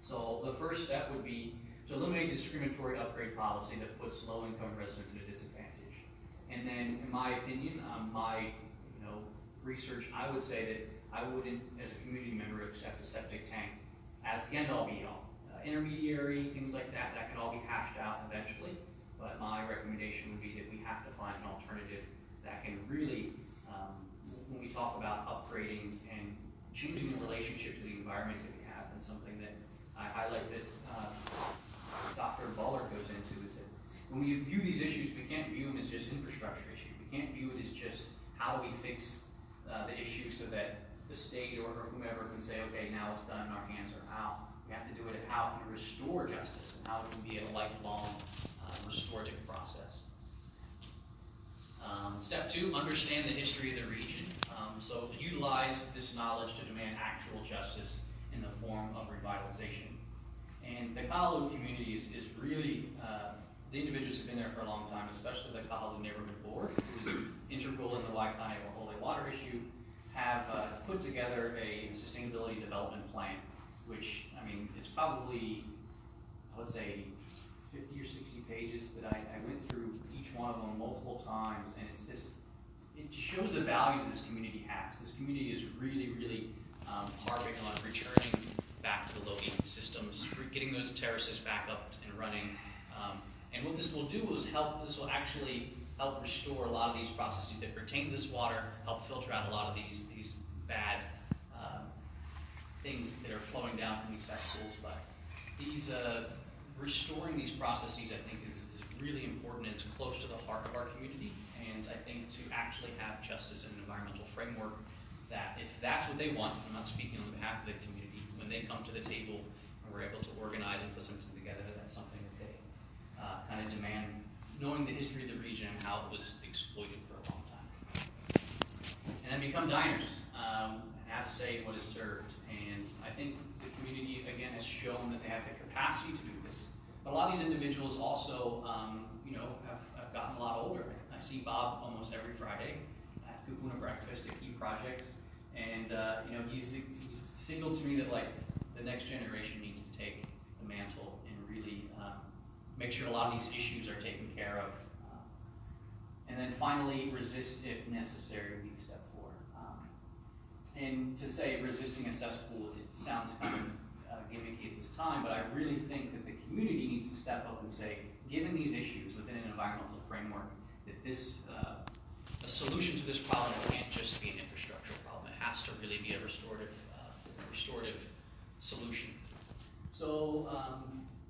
So the first step would be to eliminate the discriminatory upgrade policy that puts low-income residents at a disadvantage. And then, in my opinion, my research, I would say that I wouldn't, as a community member, accept a septic tank as the end-all be-all. Intermediary, things like that, that can all be hashed out eventually. But my recommendation would be that we have to find an alternative that can really, when we talk about upgrading and changing the relationship to the environment that we have, and something that I highlight that Dr. Baller goes into is that when we view these issues, we can't view them as just infrastructure issues. We can't view it as just how do we fix the issue so that the state or whomever can say, okay, now it's done in our hands, or how. We have to do it at how can we restore justice and how it can be a lifelong restorative process. Step 2, understand the history of the region. So utilize this knowledge to demand actual justice in the form of revitalization. And the Kahaluu community is really, the individuals who have been there for a long time, especially the Kahaluu Neighborhood Board, who is integral in the Waikane or Hole water issue, have put together a sustainability development plan, which, I mean, it's probably, I would say, 50 or 60 pages that I went through each one of them multiple times, and it's just, it shows the values that this community has. This community is really, really harping on returning back to the low systems, getting those terraces back up and running. And what this will do is this will actually help restore a lot of these processes that retain this water, help filter out a lot of these bad things that are flowing down from these cesspools. But these restoring these processes, I think, is really important. It's close to the heart of our community, and I think to actually have justice in an environmental framework, that if that's what they want, I'm not speaking on behalf of the community, when they come to the table and we're able to organize and put something together, that's something that they kind of demand, knowing the history of the region and how it was exploited for a long time. And then become diners and have a say in what is served. And I think the community, again, has shown that they have the capacity to do this. But a lot of these individuals also, have gotten a lot older. I see Bob almost every Friday at Kupuna Breakfast, a key project. And, he's signaled to me that, like, the next generation needs to take the mantle and really make sure a lot of these issues are taken care of. And then finally, resist if necessary would be step 4. And to say resisting a cesspool, it sounds kind of gimmicky at this time, but I really think that the community needs to step up and say, given these issues within an environmental framework, that this, a solution to this problem can't just be an infrastructural problem. It has to really be a restorative solution. So,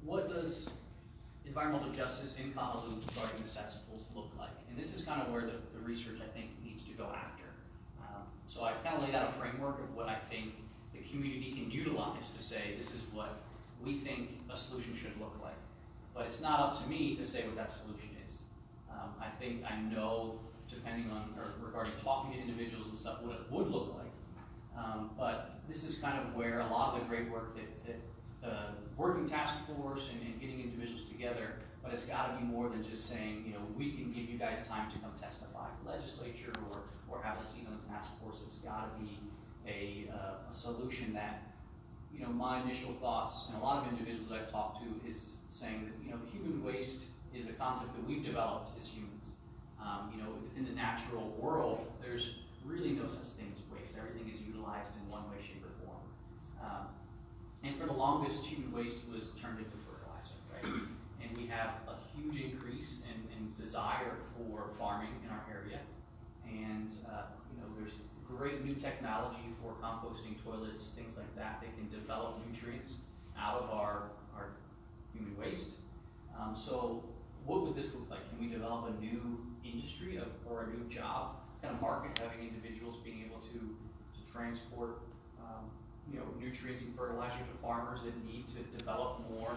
what does environmental justice in Kahaluu regarding the cesspools look like? And this is kind of where the research, I think, needs to go after. So I've kind of laid out a framework of what I think the community can utilize to say this is what we think a solution should look like. But it's not up to me to say what that solution is. I think I know, depending on, or regarding talking to individuals and stuff, what it would look like. But this is kind of where a lot of the great work that the working task force and getting individuals together, but it's got to be more than just saying, you know, we can give you guys time to come testify to the legislature or have a seat on the task force. It's got to be a solution that, you know, my initial thoughts, and a lot of individuals I've talked to, is saying that, you know, human waste is a concept that we've developed as humans. You know, within the natural world, there's really no such thing as waste. Everything is utilized in one way, shape, or form. And for the longest, human waste was turned into fertilizer, right? And we have a huge increase in desire for farming in our area. And, you know, there's great new technology for composting toilets, things like that, that can develop nutrients out of our human waste. So what would this look like? Can we develop a new industry or a new job kind of market, having individuals being able to transport you know, nutrients and fertilizer to farmers that need to develop more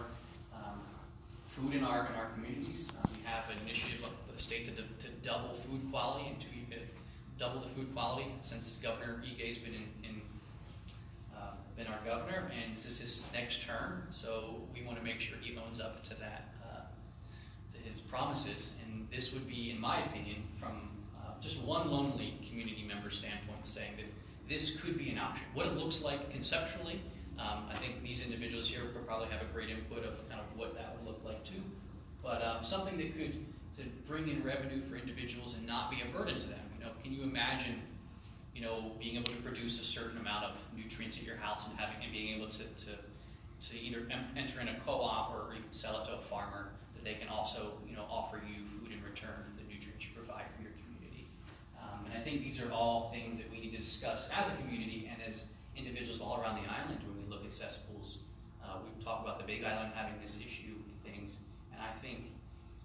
food in our communities? We have an initiative of the state to double food quality and to double the food quality since Governor Ige's been been our governor, and this is his next term. So we want to make sure he owns up to that, to his promises. And this would be, in my opinion, from just one lonely community member standpoint, saying that this could be an option. What it looks like conceptually, I think these individuals here could probably have a great input of kind of what that would look like too. But something that could bring in revenue for individuals and not be a burden to them. You know, can you imagine, you know, being able to produce a certain amount of nutrients at your house and being able to either enter in a co-op or even sell it to a farmer that they can also, you know, offer you food in return for the nutrients you provide for your community. And I think these are all things that we need to discuss as a community and as individuals all around the island when we look at cesspools. We talk about the Big Island having this issue and things, and I think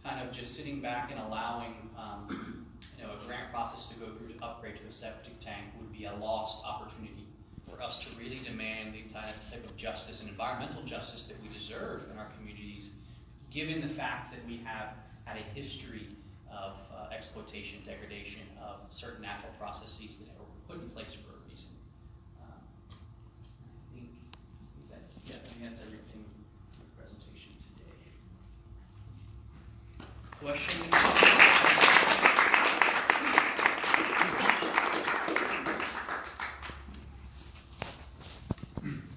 kind of just sitting back and allowing you know, a grant process to go through to upgrade to a septic tank would be a lost opportunity for us to really demand the type of justice and environmental justice that we deserve in our communities, given the fact that we have had a history of exploitation, degradation of certain natural processes that were put in place for a reason. I think that's everything for the presentation today. Questions?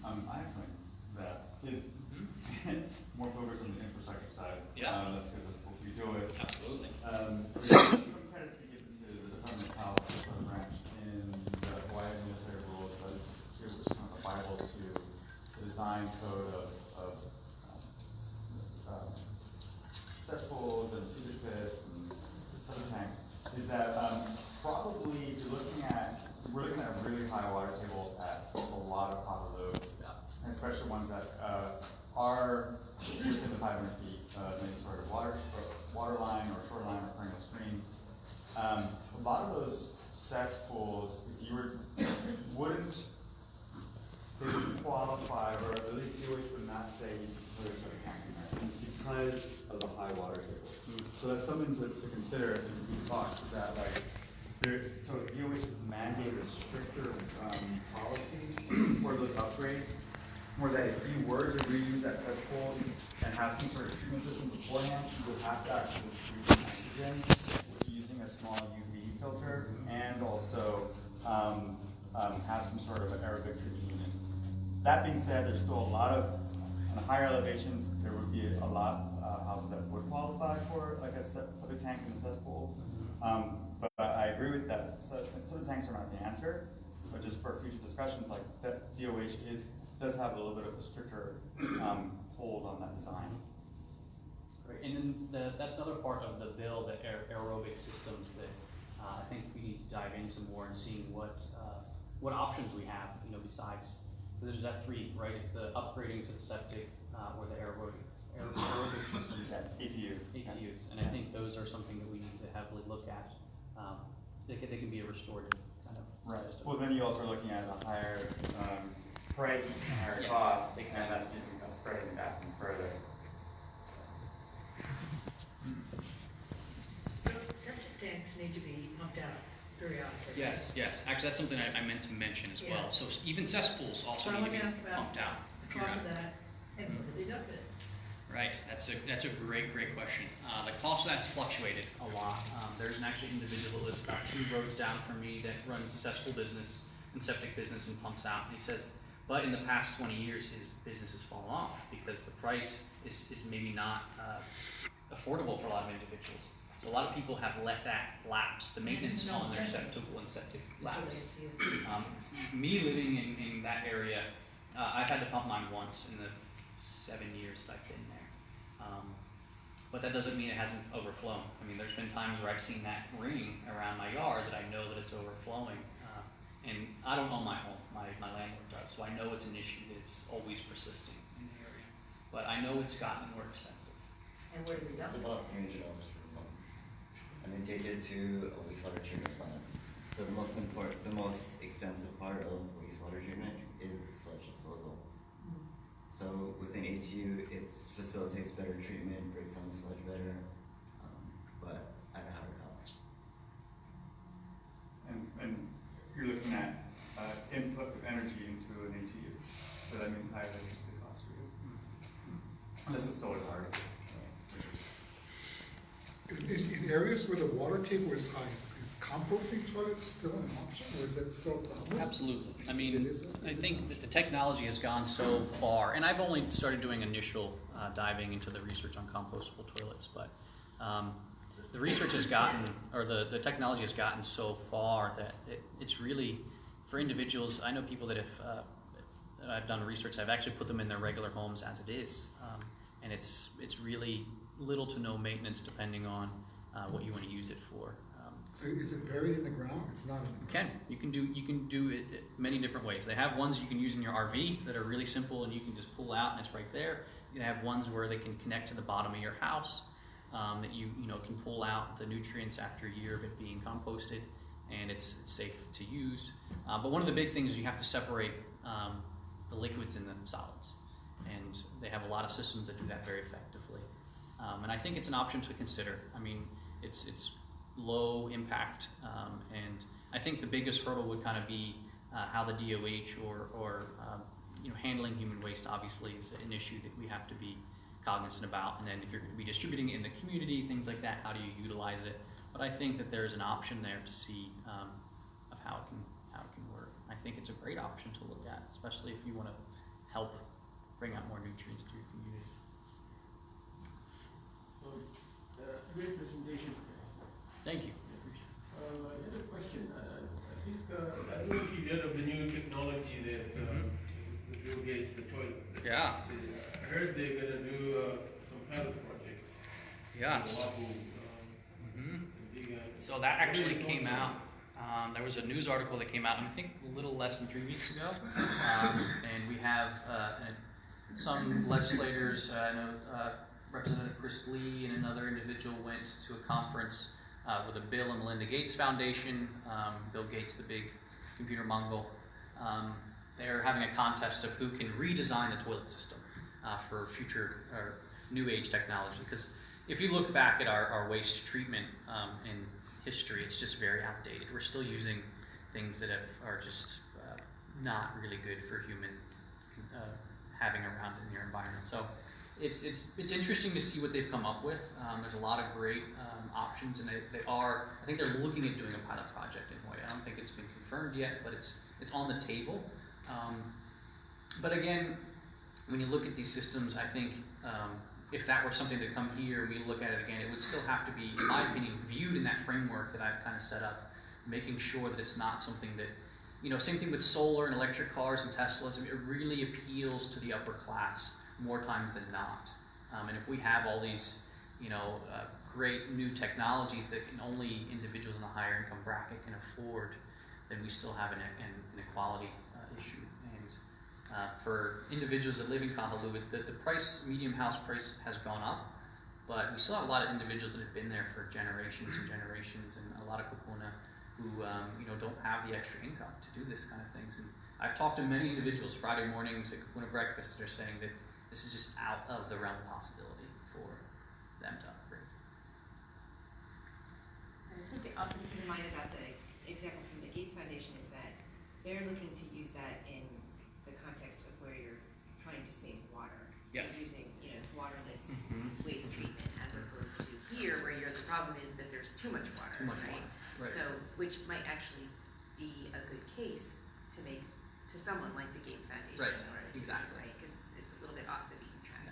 I have something that is more focused on the infrastructure side. Yeah. That's because that's what we do it. Absolutely. Some credit to be given to the Department of Health branch in the Hawaii military rules, but it was kind of a Bible to the design code of cesspools and sewage pits and septic tanks. Is that probably if we're looking at really high water tables at a lot of Kahaluu, and especially ones that are within the 500 feet of any sort of water line or shoreline or perennial stream. A lot of those cesspools, if you wouldn't qualify, or at least DOH would not say you can put a septic tank in there. It's because of the high water table. So that's something to consider in the talks, is that like, so DOH has mandated a stricter policy for those upgrades, where that if you were to reuse that cesspool and have some sort of treatment system beforehand, you would have to actually treat the nitrogen using a small UV filter, and also have some sort of an aerobic treatment unit. That being said, there's still a lot of, on higher elevations, there would be a lot of houses that would qualify for like a septic tank in the cesspool. But I agree with that. Septic tanks are not the answer, but just for future discussions, like that DOH is does have a little bit of a stricter hold on that design. Great, and then that's another part of the bill, the aerobic systems that I think we need to dive into more and seeing what options we have, besides. So there's that three, right? It's the upgrading to the septic or the aerobic systems. ATUs, and I think those are something that we need to heavily look at. They can be a restorative kind of system. Well, then you also are looking at a higher price and higher cost, and that's spreading that even further. So septic tanks need to be pumped out periodically. Yes. Actually, that's something I meant to mention as well. So even cesspools also need to be pumped out. The cost of that, and where do they dump it? Right, that's a great question. The cost of that's fluctuated a lot. There's an actual individual that's about 2 roads down from me that runs a cesspool business and septic business and pumps out. And he says, but in the past 20 years, his business has fallen off because the price is maybe not affordable for a lot of individuals. So a lot of people have let that lapse, the maintenance on their septic lapse. Me living in that area, I've had to pump mine once in the 7 years that I've been there. But that doesn't mean it hasn't overflown. I mean, there's been times where I've seen that ring around my yard that I know that it's overflowing. And I don't own my home, my landlord does, so I know it's an issue that is always persisting in the area. But I know it's gotten more expensive. And where do we dump It's it? about $300 for a month. And they take it to a wastewater treatment plant. So the most expensive part of wastewater treatment is the sludge disposal. So with an ATU, it facilitates better treatment, breaks down the sludge better, but at a higher cost. And you're looking at input of energy into an ATU, so that means higher electricity costs for you. Unless it's solar powered. In areas where the water table is high, is composting toilets still an option, or is that still a problem? Absolutely. I mean, I think that the technology has gone so far, and I've only started doing initial diving into the research on compostable toilets, but the research has gotten, or the technology has gotten so far that it's really, for individuals, I know people that I've done research, I've actually put them in their regular homes as it is, and it's really little to no maintenance depending on what you want to use it for. So is it buried in the ground? It's not in the ground? You can do it many different ways. They have ones you can use in your RV that are really simple and you can just pull out and it's right there. You have ones where they can connect to the bottom of your house that you can pull out the nutrients after a year of it being composted, and it's safe to use. But one of the big things is you have to separate the liquids and the solids, and they have a lot of systems that do that very effectively. And I think it's an option to consider. I mean, it's low impact, and I think the biggest hurdle would kind of be how the DOH or handling human waste obviously is an issue that we have to be cognizant about. And then if you're going to be distributing it in the community, things like that, how do you utilize it? But I think that there's an option there to see of how it can work. I think it's a great option to look at, especially if you want to help bring out more nutrients to your community. Great presentation. Thank you. I had a question. I don't know if you heard of the new technology that the Bill Gates, the toilet. Yeah. I heard they're going to do some pilot projects. Yeah. So that actually came out. There was a news article that came out, I think a little less than 3 weeks ago. And we have some legislators, I know Representative Chris Lee and another individual went to a conference with the Bill and Melinda Gates Foundation. Bill Gates, the big computer Mongol. They're having a contest of who can redesign the toilet system for future or new age technology. Because if you look back at our waste treatment in history, it's just very outdated. We're still using things that are just not really good for human having around in your environment. So it's interesting to see what they've come up with. There's a lot of great options, and I think they're looking at doing a pilot project in Hawaii. I don't think it's been confirmed yet, but it's on the table. But again, when you look at these systems, I think if that were something to come here and we look at it again, it would still have to be, in my opinion, viewed in that framework that I've kind of set up, making sure that it's not something that you know, same thing with solar and electric cars and Teslas. I mean, it really appeals to the upper class more times than not. And if we have all these, you know, great new technologies that can only individuals in the higher income bracket can afford, then we still have an inequality issue. And for individuals that live in Kahului, the price, medium house price has gone up, but we still have a lot of individuals that have been there for generations and generations, and a lot of kupuna who you know, don't have the extra income to do this kind of things. And I've talked to many individuals Friday mornings at kupuna breakfast that are saying that this is just out of the realm of possibility for them to upgrade. I think also to keep in mind about the example from the Gates Foundation is that they're looking to use that in the context of where you're trying to save water. Yes. Using, you know, waterless waste treatment as opposed to here where the problem is that there's too much water. Too much right? water. Right. So, which might actually be a good case to make to someone like the Gates Foundation. Right. In order to Exactly. do it, right? Because it's a little bit off the beaten track.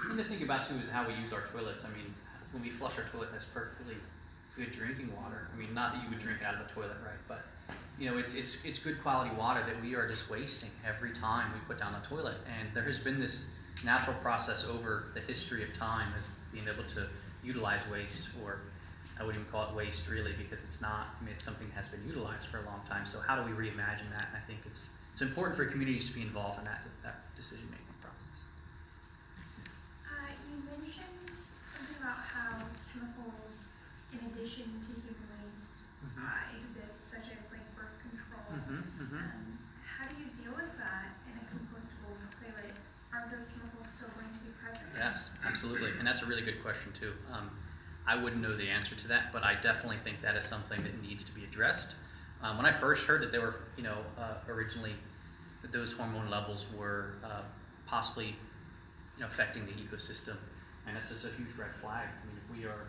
And the thing about too is how we use our toilets. I mean, when we flush our toilet, that's perfectly good drinking water. I mean, not that you would drink it out of the toilet, right? But you know, it's good quality water that we are just wasting every time we put down the toilet. And there has been this natural process over the history of time as being able to utilize waste, or I wouldn't even call it waste really, because it's not. I mean, it's something that has been utilized for a long time. So how do we reimagine that? And I think it's important for communities to be involved in that decision making process. You mentioned something about how chemicals, in addition to human waste, exist, such as like birth control. How do you deal with that in a compostable toilet? Are those chemicals still going to be present? Yes, absolutely, and that's a really good question too. I wouldn't know the answer to that, but I definitely think that is something that needs to be addressed. When I first heard that they were, you know, originally that those hormone levels were possibly, you know, affecting the ecosystem, and that's just a huge red flag. I mean, if we are,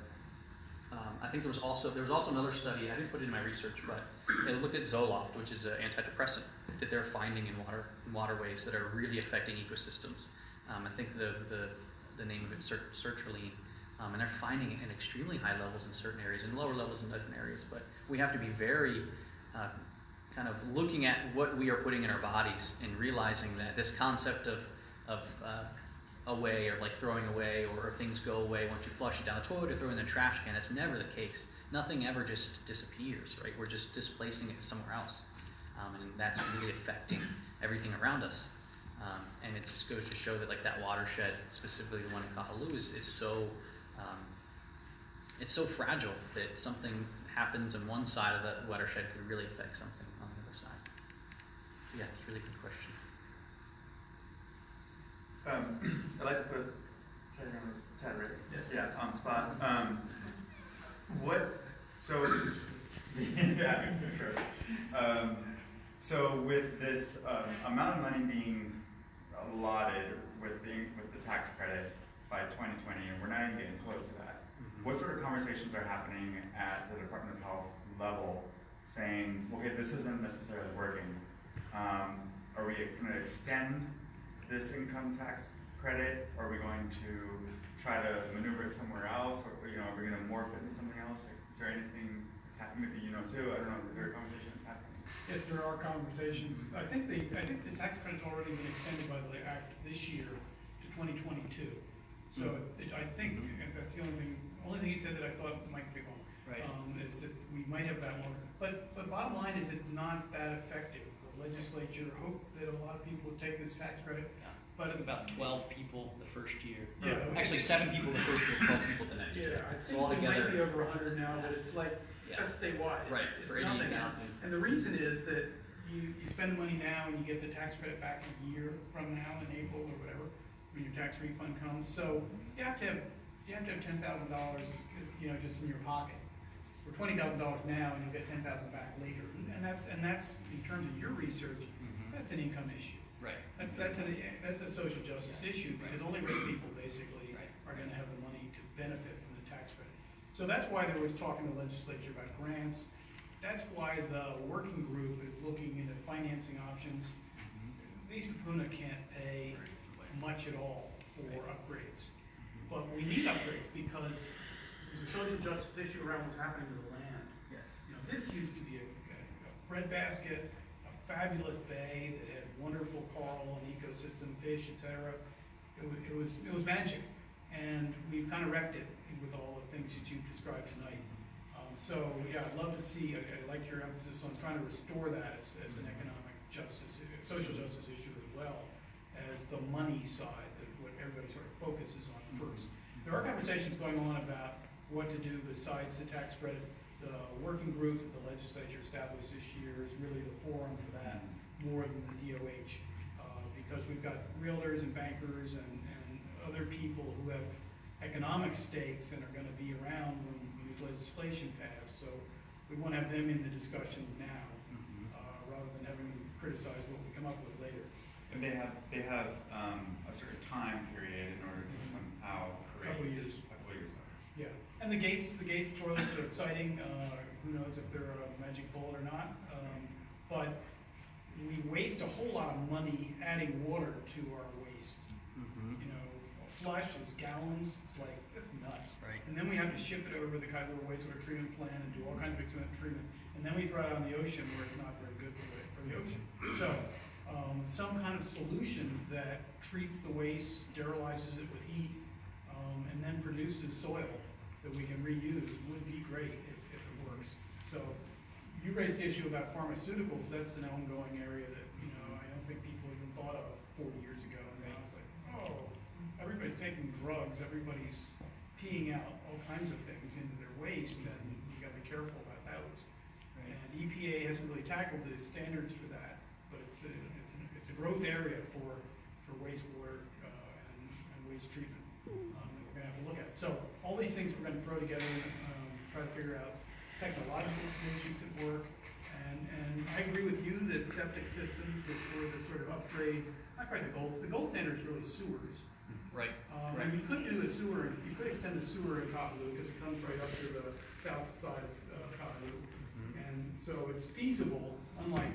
I think there was also another study. I didn't put it in my research, but it looked at Zoloft, which is an antidepressant that they're finding in waterways that are really affecting ecosystems. I think the name of it's sertraline. And they're finding it in extremely high levels in certain areas and lower levels in different areas. But we have to be very kind of looking at what we are putting in our bodies and realizing that this concept of away, or like throwing away, or things go away once you flush it down the toilet or throw it in the trash can, that's never the case. Nothing ever just disappears, right? We're just displacing it somewhere else. And that's really affecting everything around us. And it just goes to show that like that watershed, specifically the one in Kahului, is so it's so fragile that something happens on one side of the watershed could really affect something on the other side. Yeah, it's a really good question. I'd like to put Ted right? Yes. Yeah, on the spot. Yeah, sure. So with this amount of money being allotted with the tax credit by 2020, and we're not even getting close to that, what sort of conversations are happening at the Department of Health level saying, okay, this isn't necessarily working. Are we going to extend this income tax credit? Are we going to try to maneuver it somewhere else? Or, you know, are we going to morph it into something else? Like, is there anything that's happening, you know, too? I don't know, is there a conversation that's happening? Yes, there are conversations. I think the tax credit's already been extended by the act this year to 2022. So I think that's the only thing he said that I thought might be wrong. Right. Is that we might have that longer. But the bottom line is it's not that effective. The legislature hoped that a lot of people would take this tax credit. But about 12 people the first year. Yeah. Actually, 7 people the first year, 12 people the next year. Yeah, I So think it altogether, might be over 100 now, but it's like, that's statewide. Right, It's for nothing 88,000. else. And the reason is that you spend the money now and you get the tax credit back a year from now in April or whatever, when your tax refund comes. So you have to have $10,000, you know, just in your pocket, or $20,000 now, and you'll get $10,000 back later. And that's in terms of your research, that's an income issue. Right. That's a social justice issue, because only rich people basically are going to have the money to benefit from the tax credit. So that's why there was talk in the legislature about grants. That's why the working group is looking into financing options. These kupuna can't pay much at all for upgrades, but we need upgrades because there's a social justice issue around what's happening to the land. Yes. You know, this used to be a breadbasket, a fabulous bay that had wonderful coral and ecosystem, fish, etc. It was magic, and we've kind of wrecked it with all the things that you've described tonight. So yeah, I'd love to see. I like your emphasis on trying to restore that as an economic justice, social justice issue as well as the money side of what everybody sort of focuses on first. There are conversations going on about what to do besides the tax credit. The working group that the legislature established this year is really the forum for that, more than the DOH, because we've got realtors and bankers and other people who have economic stakes and are going to be around when these legislation pass. So we want to have them in the discussion now, rather than having them criticize what we come up with later. And they have a certain time period in order to somehow create. Couple years. Couple years. Yeah, and the gates toilets are exciting. Who knows if they're a magic bullet or not? But we waste a whole lot of money adding water to our waste. You know, a flush is gallons. It's like, that's nuts. Right. And then we have to ship it over the Kailua wastewater treatment plant and do all kinds of excellent treatment. And then we throw it out in the ocean where it's not very good for the ocean. So some kind of solution that treats the waste, sterilizes it with heat, and then produces soil that we can reuse would be great if it works. So you raised the issue about pharmaceuticals. That's an ongoing area that, you know, I don't think people even thought of 40 years ago. And now it's like, oh, everybody's taking drugs, everybody's peeing out all kinds of things into their waste, and you got to be careful about those. And EPA hasn't really tackled the standards for that, but it's a growth area for wastewater and waste treatment that we're going to have to look at. So all these things we're going to throw together and try to figure out technological solutions that work. And I agree with you that septic systems, which were the sort of upgrade, not quite the gold standard is really sewers. Right. And you could do a sewer, you could extend the sewer in Kailua because it comes right up to the south side of Kailua. And so it's feasible, unlike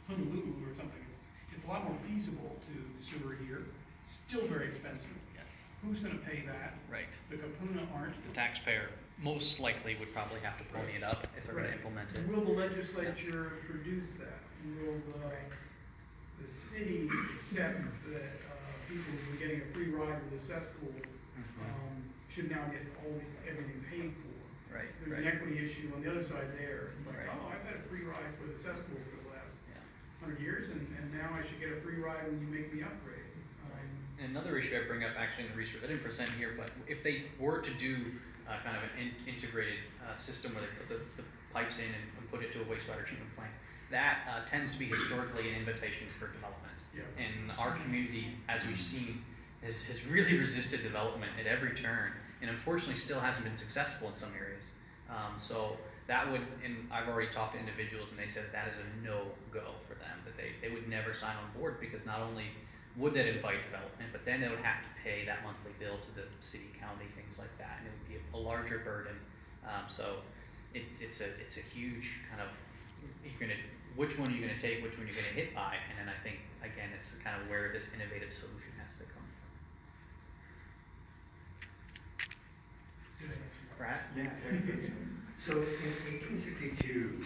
Honolulu or something, it's a lot more feasible to sewer here. Still very expensive. Yes. Who's going to pay that? Right. The Kapuna aren't. The taxpayer most likely would probably have to pony it up if they're going to implement it. Will the legislature produce that? Will the city accept that people who are getting a free ride with a cesspool should now get everything paid for? Right. There's an equity issue on the other side there. It's like, oh, I've had a free ride for the cesspool for the last 100 years, and now I should get a free ride when you make me upgrade. And another issue I bring up actually in the research, I didn't present here, but if they were to do kind of an integrated system where they put the pipes in and put it to a wastewater treatment plant, that tends to be historically an invitation for development. Yeah. And our community, as we've seen, has really resisted development at every turn, and unfortunately still hasn't been successful in some areas. So that would, and I've already talked to individuals and they said that is a no-go for them, that they would never sign on board because not only would that invite development, but then they would have to pay that monthly bill to the city, county, things like that, and it would be a larger burden. So it's a huge kind of, which one are you going to take, which one you're going to hit by, and then I think, again, it's kind of where this innovative solution has to come from. Brad? Yeah. So in 1862, you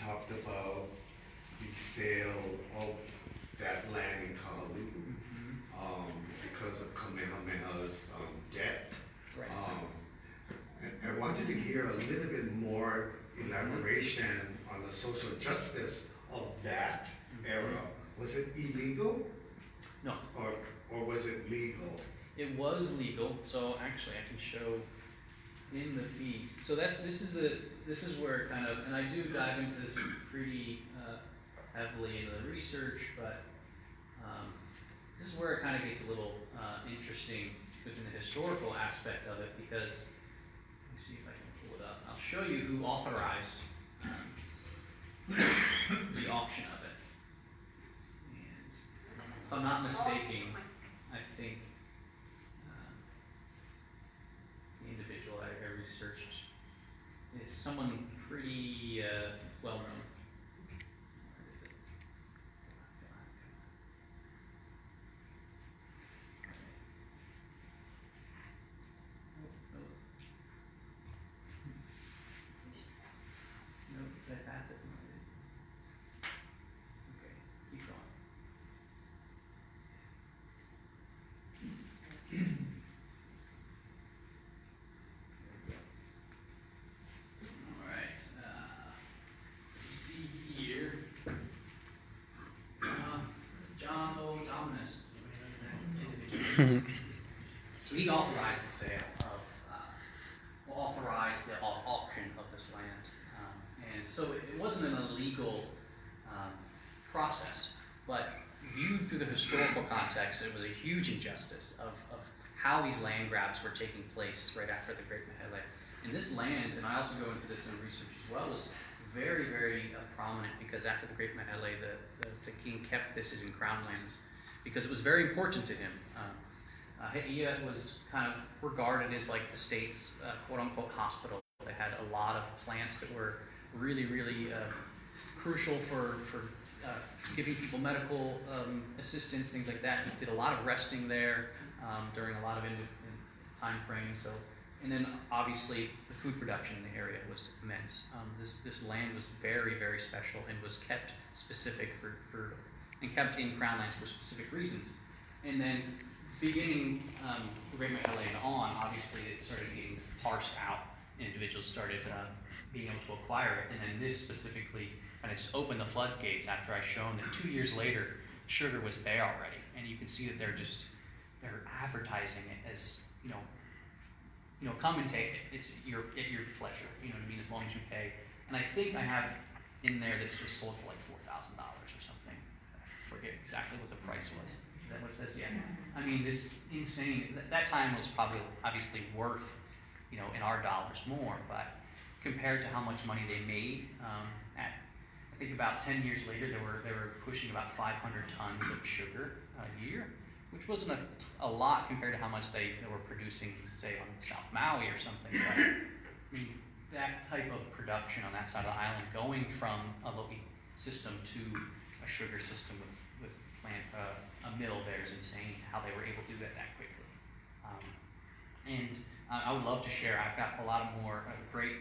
talked about the sale of that land in Kailua because of Kamehameha's death. Right. And I wanted to hear a little bit more elaboration on the social justice of that era. Was it illegal? No. Or was it legal? It was legal. So actually, I can show in the fees. So this is where kind of, and I do dive into this pretty heavily in the research, but this is where it kind of gets a little interesting within the historical aspect of it, because let me see if I can pull it up. I'll show you who authorized the auction of it. And if I'm not mistaken, I think the individual I researched is someone pretty well known. Did I pass it? So he authorized the sale of, authorized the auction of this land. And so it wasn't an illegal process, but viewed through the historical context, it was a huge injustice of how these land grabs were taking place right after the Great Maile. And this land, and I also go into this in research as well, was very, very prominent because after the Great Maile, the king kept this as in crown lands because it was very important to him. He'ia was kind of regarded as like the state's quote-unquote hospital. They had a lot of plants that were really, really crucial for giving people medical assistance, things like that. He did a lot of resting there during a lot of time frames. So, and then obviously the food production in the area was immense. This land was very, very special and was kept specific and kept in crown lands for specific reasons. And then beginning the Great Maile and on, obviously it started getting parsed out. Individuals started being able to acquire it, and then this specifically kind of just opened the floodgates after I shown that 2 years later, sugar was there already, and you can see that they're advertising it as come and take it. It's at your pleasure. You know what I mean? As long as you pay. And I think I have in there that this was sold for like $4,000 or something. I forget exactly what the price was. Is that what it says? Yeah. I mean, this insane. That time was probably obviously worth, in our dollars more, but compared to how much money they made, I think about 10 years later, they were pushing about 500 tons of sugar a year, which wasn't a lot compared to how much they were producing, say, on South Maui or something. But I mean, that type of production on that side of the island, going from a Lo'i system to a sugar system with a mill there is insane. How they were able to do that quickly. And I would love to share. I've got a lot more great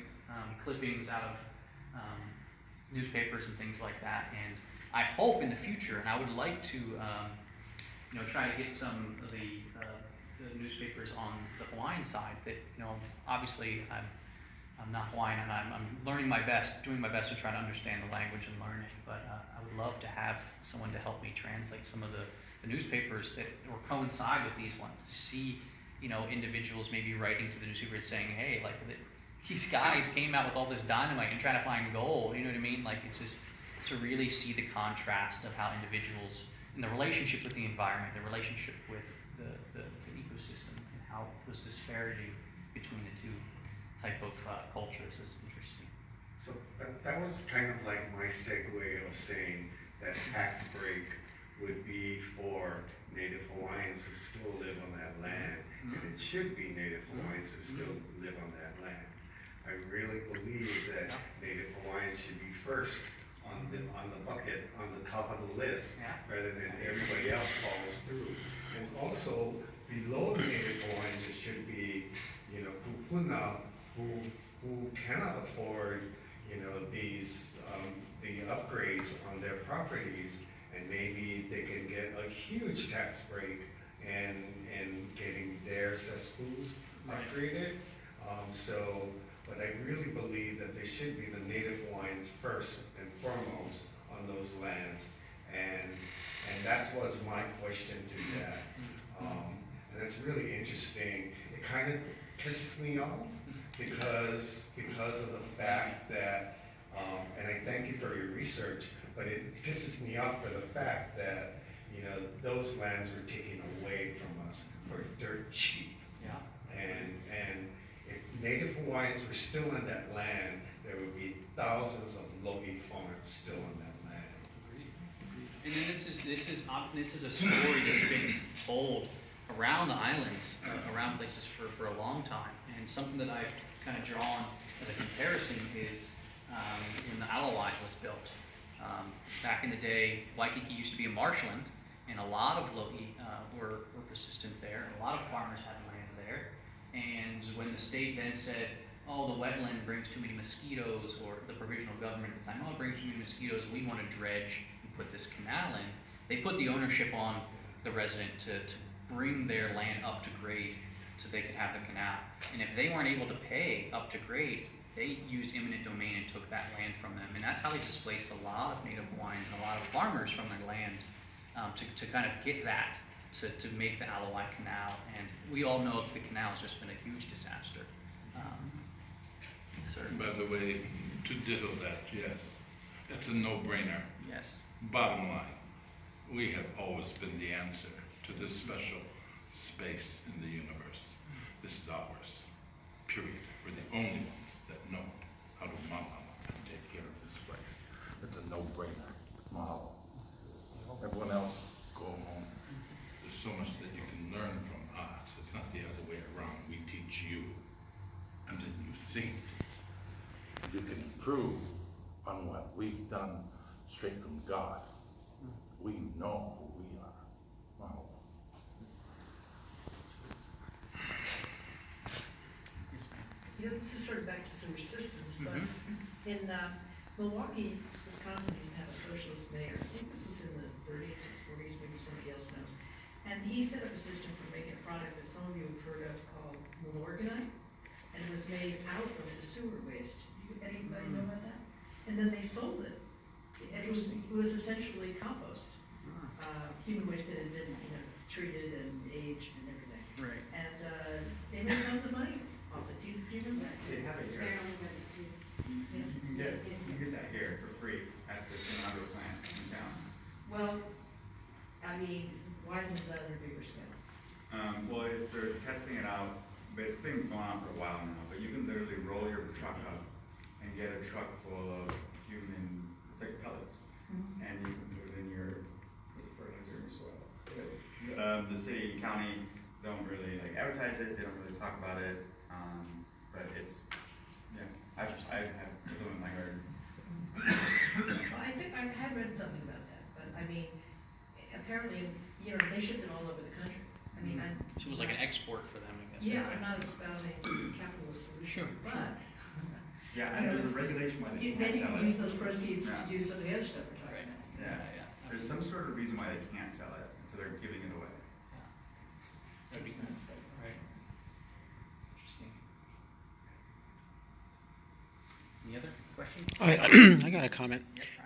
clippings out of newspapers and things like that. And I hope in the future, and I would like to, try to get some of the newspapers on the Hawaiian side. That obviously I'm not Hawaiian, and I'm learning my best, doing my best to try to understand the language and learn it. But I would love to have someone to help me translate some of the newspapers that or coincide with these ones. To see, individuals maybe writing to the newspaper saying, "Hey, like these guys came out with all this dynamite and trying to find gold." You know what I mean? Like it's just to really see the contrast of how individuals and the relationship with the environment, the relationship with the ecosystem, and how it was disparity between the two type of cultures is interesting. So that was kind of like my segue of saying that tax break would be for Native Hawaiians who still live on that land, and it should be Native Hawaiians who still live on that land. I really believe that Native Hawaiians should be first on the bucket, on the top of the list, rather than everybody else follows through. And also, below the Native Hawaiians, it should be, kupuna, who cannot afford, these the upgrades on their properties, and maybe they can get a huge tax break and getting their cesspools upgraded. But I really believe that they should be the Native Hawaiians first and foremost on those lands, and that was my question to that. And it's really interesting. It kind of pisses me off because of the fact that, and I thank you for your research, but it pisses me off for the fact that those lands were taken away from us for dirt cheap. Yeah. And if Native Hawaiians were still on that land, there would be thousands of Lo'i farms still on that land. Agreed. And then this is a story that's been told around the islands, around places for a long time. And something that I've kind of drawn as a comparison is when the Alii was built. Back in the day, Waikiki used to be a marshland, and a lot of Lo'i were persistent there, and a lot of farmers had land there. And when the state then said, "Oh, the wetland brings too many mosquitoes," or the provisional government at the time, "Oh, it brings too many mosquitoes, we want to dredge and put this canal in," they put the ownership on the resident to bring their land up to grade so they could have the canal. And if they weren't able to pay up to grade, they used eminent domain and took that land from them. And that's how they displaced a lot of Native Hawaiians and a lot of farmers from their land to kind of get that. to make the Alii Canal, and we all know that the canal has just been a huge disaster. By the way, to ditto that, yes, it's a no-brainer. Yes. Bottom line, we have always been the answer to this special space in the universe. This is ours, period. We're the only ones that know how to take care of this place. It's a no-brainer. Mahalo. Everyone else, go home. There's so much that you can learn from us. It's not the other way around. We teach you, and then you think you can improve on what we've done straight from God. We know who we are. Mahalo. You know, this is sort of back to sewer systems, but in Milwaukee, Wisconsin used to have a socialist mayor. I think this was in the 30s or 40s, maybe somebody else knows. And he set up a system for making a product that some of you have heard of called Milorganite, and it was made out of the sewer waste. Anybody know about that? And then they sold it. It was essentially compost, human waste that had been, treated and aged and everything. Right. And they made tons of money off it. Do you remember that? They have it here. You can get that here for free at the San Agro plant in town. Well, I mean, Wiseman's done it on a bigger scale. Well, they're testing it out, but it's been going on for a while now. But you can literally roll your truck up and get a truck full of human, it's like pellets, and you can put it in your, fertilizer in your soil. The city and county don't really advertise it, they don't really talk about it, but it's I've had some in my garden. Well, I think I had read something about that, but I mean, apparently, they shipped it all over the country. I mean, It was like an export for them, I guess. Yeah, I'm not espousing capitalist solution, but. And there's a regulation why they can't Then you sell can it. use those proceeds to do some of the other stuff we're talking about. Yeah. There's some sort of reason why they can't sell it, so they're giving it away. That'd be nice, right? Interesting. Any other questions? I got a comment.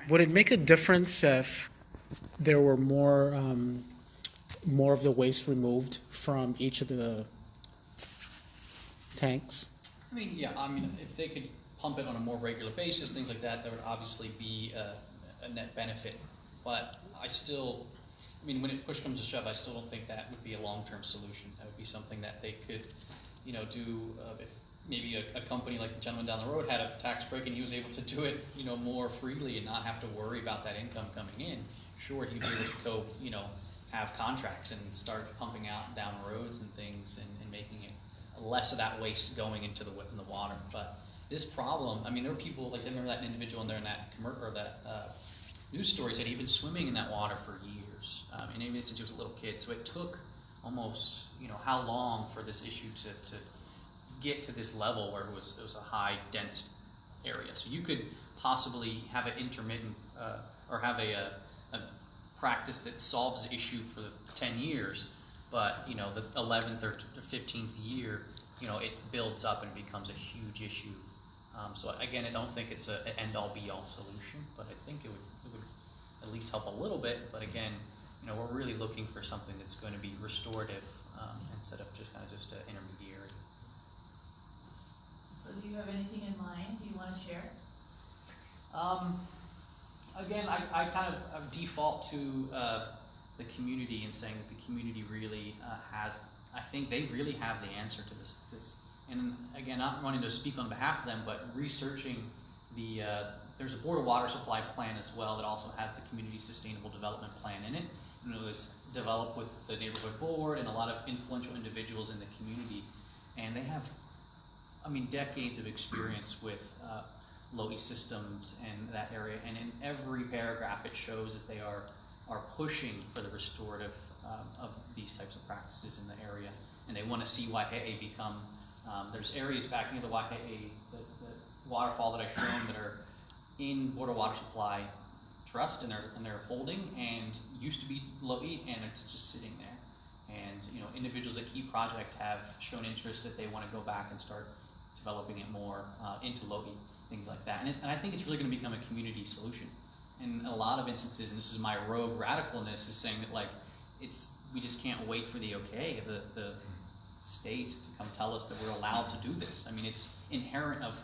Would it make a difference if there were more of the waste removed from each of the tanks? I mean, if they could pump it on a more regular basis, things like that, there would obviously be a net benefit. But when it push comes to shove, I still don't think that would be a long-term solution. That would be something that they could, do if maybe a company like the gentleman down the road had a tax break and he was able to do it, more freely and not have to worry about that income coming in. Sure, he'd be able to go, have contracts and start pumping out down roads and things and making it less of that waste going into the water. But this problem, there were people I remember that individual in there in that news story said he'd been swimming in that water for years, and even since he was a little kid. So it took almost, how long for this issue to get to this level where it was a high dense area. So you could possibly have an intermittent or have a practice that solves the issue for 10 years, but the 11th or 15th year, it builds up and becomes a huge issue. So again, I don't think it's an end-all be-all solution, but I think it would at least help a little bit. But again, we're really looking for something that's going to be restorative instead of just an intermediary. So do you have anything in mind? Do you want to share? Again, I kind of default to the community and saying that the community really has, I think they really have the answer to this. And again, not wanting to speak on behalf of them, but researching there's a Board of Water Supply plan as well that also has the Community Sustainable Development Plan in it. And it was developed with the neighborhood board and a lot of influential individuals in the community. And they have, decades of experience with low-E systems and that area. And in every paragraph, it shows that they are pushing for the restorative of these types of practices in the area. And they want to see Waihee become, there's areas back near the Waihee, the waterfall that I've shown that are in Board of Water Supply Trust and they're holding, and used to be low-E, and it's just sitting there. And individuals at Key Project have shown interest that they want to go back and start developing it more into low-E, things like that. And I think it's really going to become a community solution. In a lot of instances, and this is my rogue radicalness, is saying that we just can't wait for the okay of the state to come tell us that we're allowed to do this. I mean, it's inherent of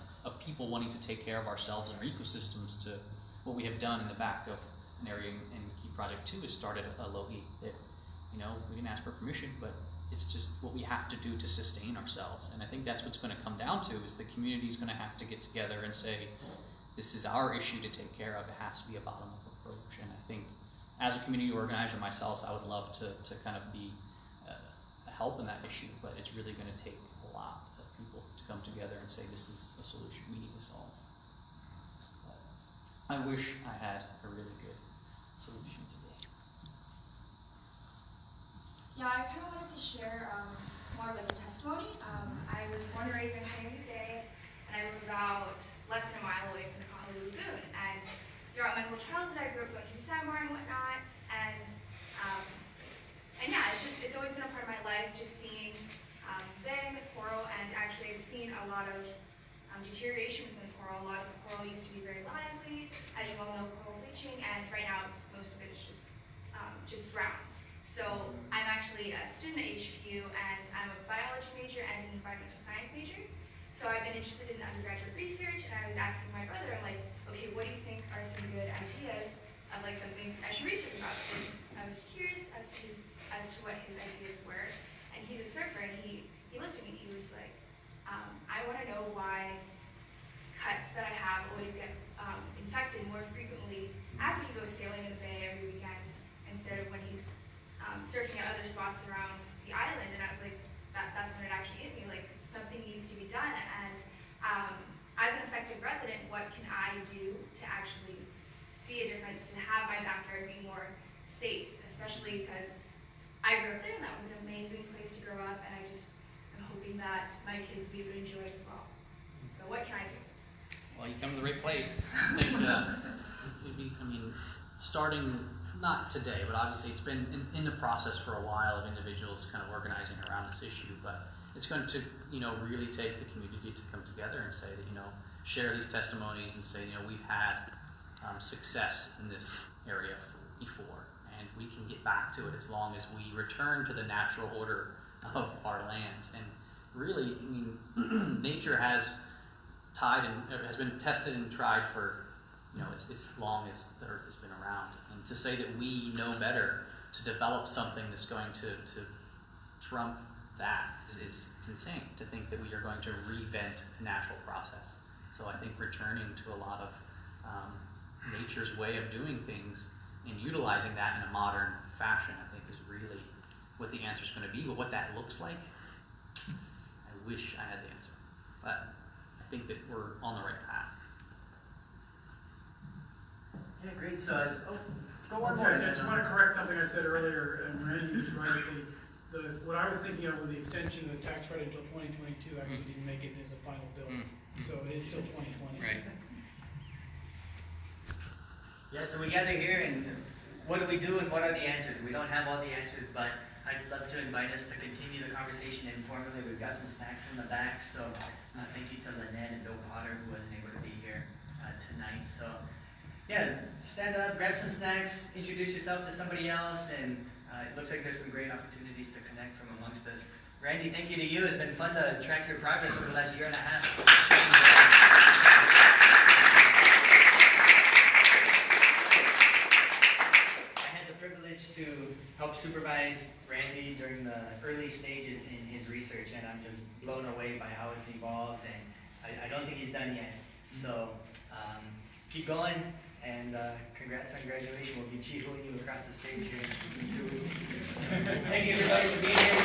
people wanting to take care of ourselves and our ecosystems to what we have done in the back of an area in Key Project 2 is started a Lohi that, you know, we didn't ask for permission, but it's just what we have to do to sustain ourselves. And I think that's what's going to come down to is the community is going to have to get together and say, this is our issue to take care of. It has to be a bottom-up approach. And I think as a community organizer myself, I would love to kind of be a help in that issue, but it's really going to take a lot of people to come together and say, this is a solution we need to solve. But I wish I had a really good solution today. Yeah, I kind of wanted to share more about the testimony. I was born and raised in Miami Bay, and I live about less than a mile away from the Kahului Lagoon. And throughout my whole childhood, I grew up going to the sandbar and whatnot. And yeah, it's always been a part of my life, just seeing the coral. And actually, I've seen a lot of deterioration within the coral. A lot of the coral used to be very lively, as you all know, coral bleaching, and right now, most of it is just brown. So I'm actually a student at HPU, and I'm a biology major and an environmental science major. So I've been interested in undergraduate research, and I was asking my brother, I'm like, okay, what do you think are some good ideas of like something I should research about? So I was curious as to what his ideas were. And he's a surfer, and he looked at me, he was like, I want to know why cuts that I have always get infected more frequently after he goes sailing in the bay every weekend instead of when he's surfing at other spots around the island. And I was like, that's when it actually hit me, like something needs to be done. And as an affected resident, what can I do to actually see a difference, to have my backyard be more safe, especially because I grew up there and that was an amazing place to grow up, and I'm hoping that my kids will be able to enjoy it as well. So what can I do? Well, you come to the right place. I think, I mean, starting, not today, but obviously it's been in the process for a while of individuals kind of organizing around this issue, but it's going to, you know, really take the community to come together and say that, you know, share these testimonies and say, you know, we've had success in this area before, and we can get back to it as long as we return to the natural order of our land. And really, I mean, nature has has been tested and tried for, you know, as long as the Earth has been around. And to say that we know better to develop something that's going to trump that is it's insane to think that we are going to reinvent a natural process. So I think returning to a lot of nature's way of doing things and utilizing that in a modern fashion, I think, is really what the answer is going to be. But what that looks like, I wish I had the answer. But I think that we're on the right path. Yeah, great. So, go one more. Yeah, I just want to correct something I said earlier, and Randy was right. What I was thinking of with the extension of the tax credit until 2022 actually didn't make it as a final bill. So it is still 2020. Right. Yeah, so we gather here, and what do we do and what are the answers? We don't have all the answers, but I'd love to invite us to continue the conversation informally. We've got some snacks in the back, so thank you to Lynette and Bill Potter, who wasn't able to be here tonight. So yeah, stand up, grab some snacks, introduce yourself to somebody else, and it looks like there's some great opportunities to connect from amongst us. Randy, thank you to you. It's been fun to track your progress over the last year and a half. To help supervise Randy during the early stages in his research, and I'm just blown away by how it's evolved, and I don't think he's done yet. So keep going, and congrats on graduation. We'll be cheering you across the stage here in 2 weeks. So, thank you everybody for being here.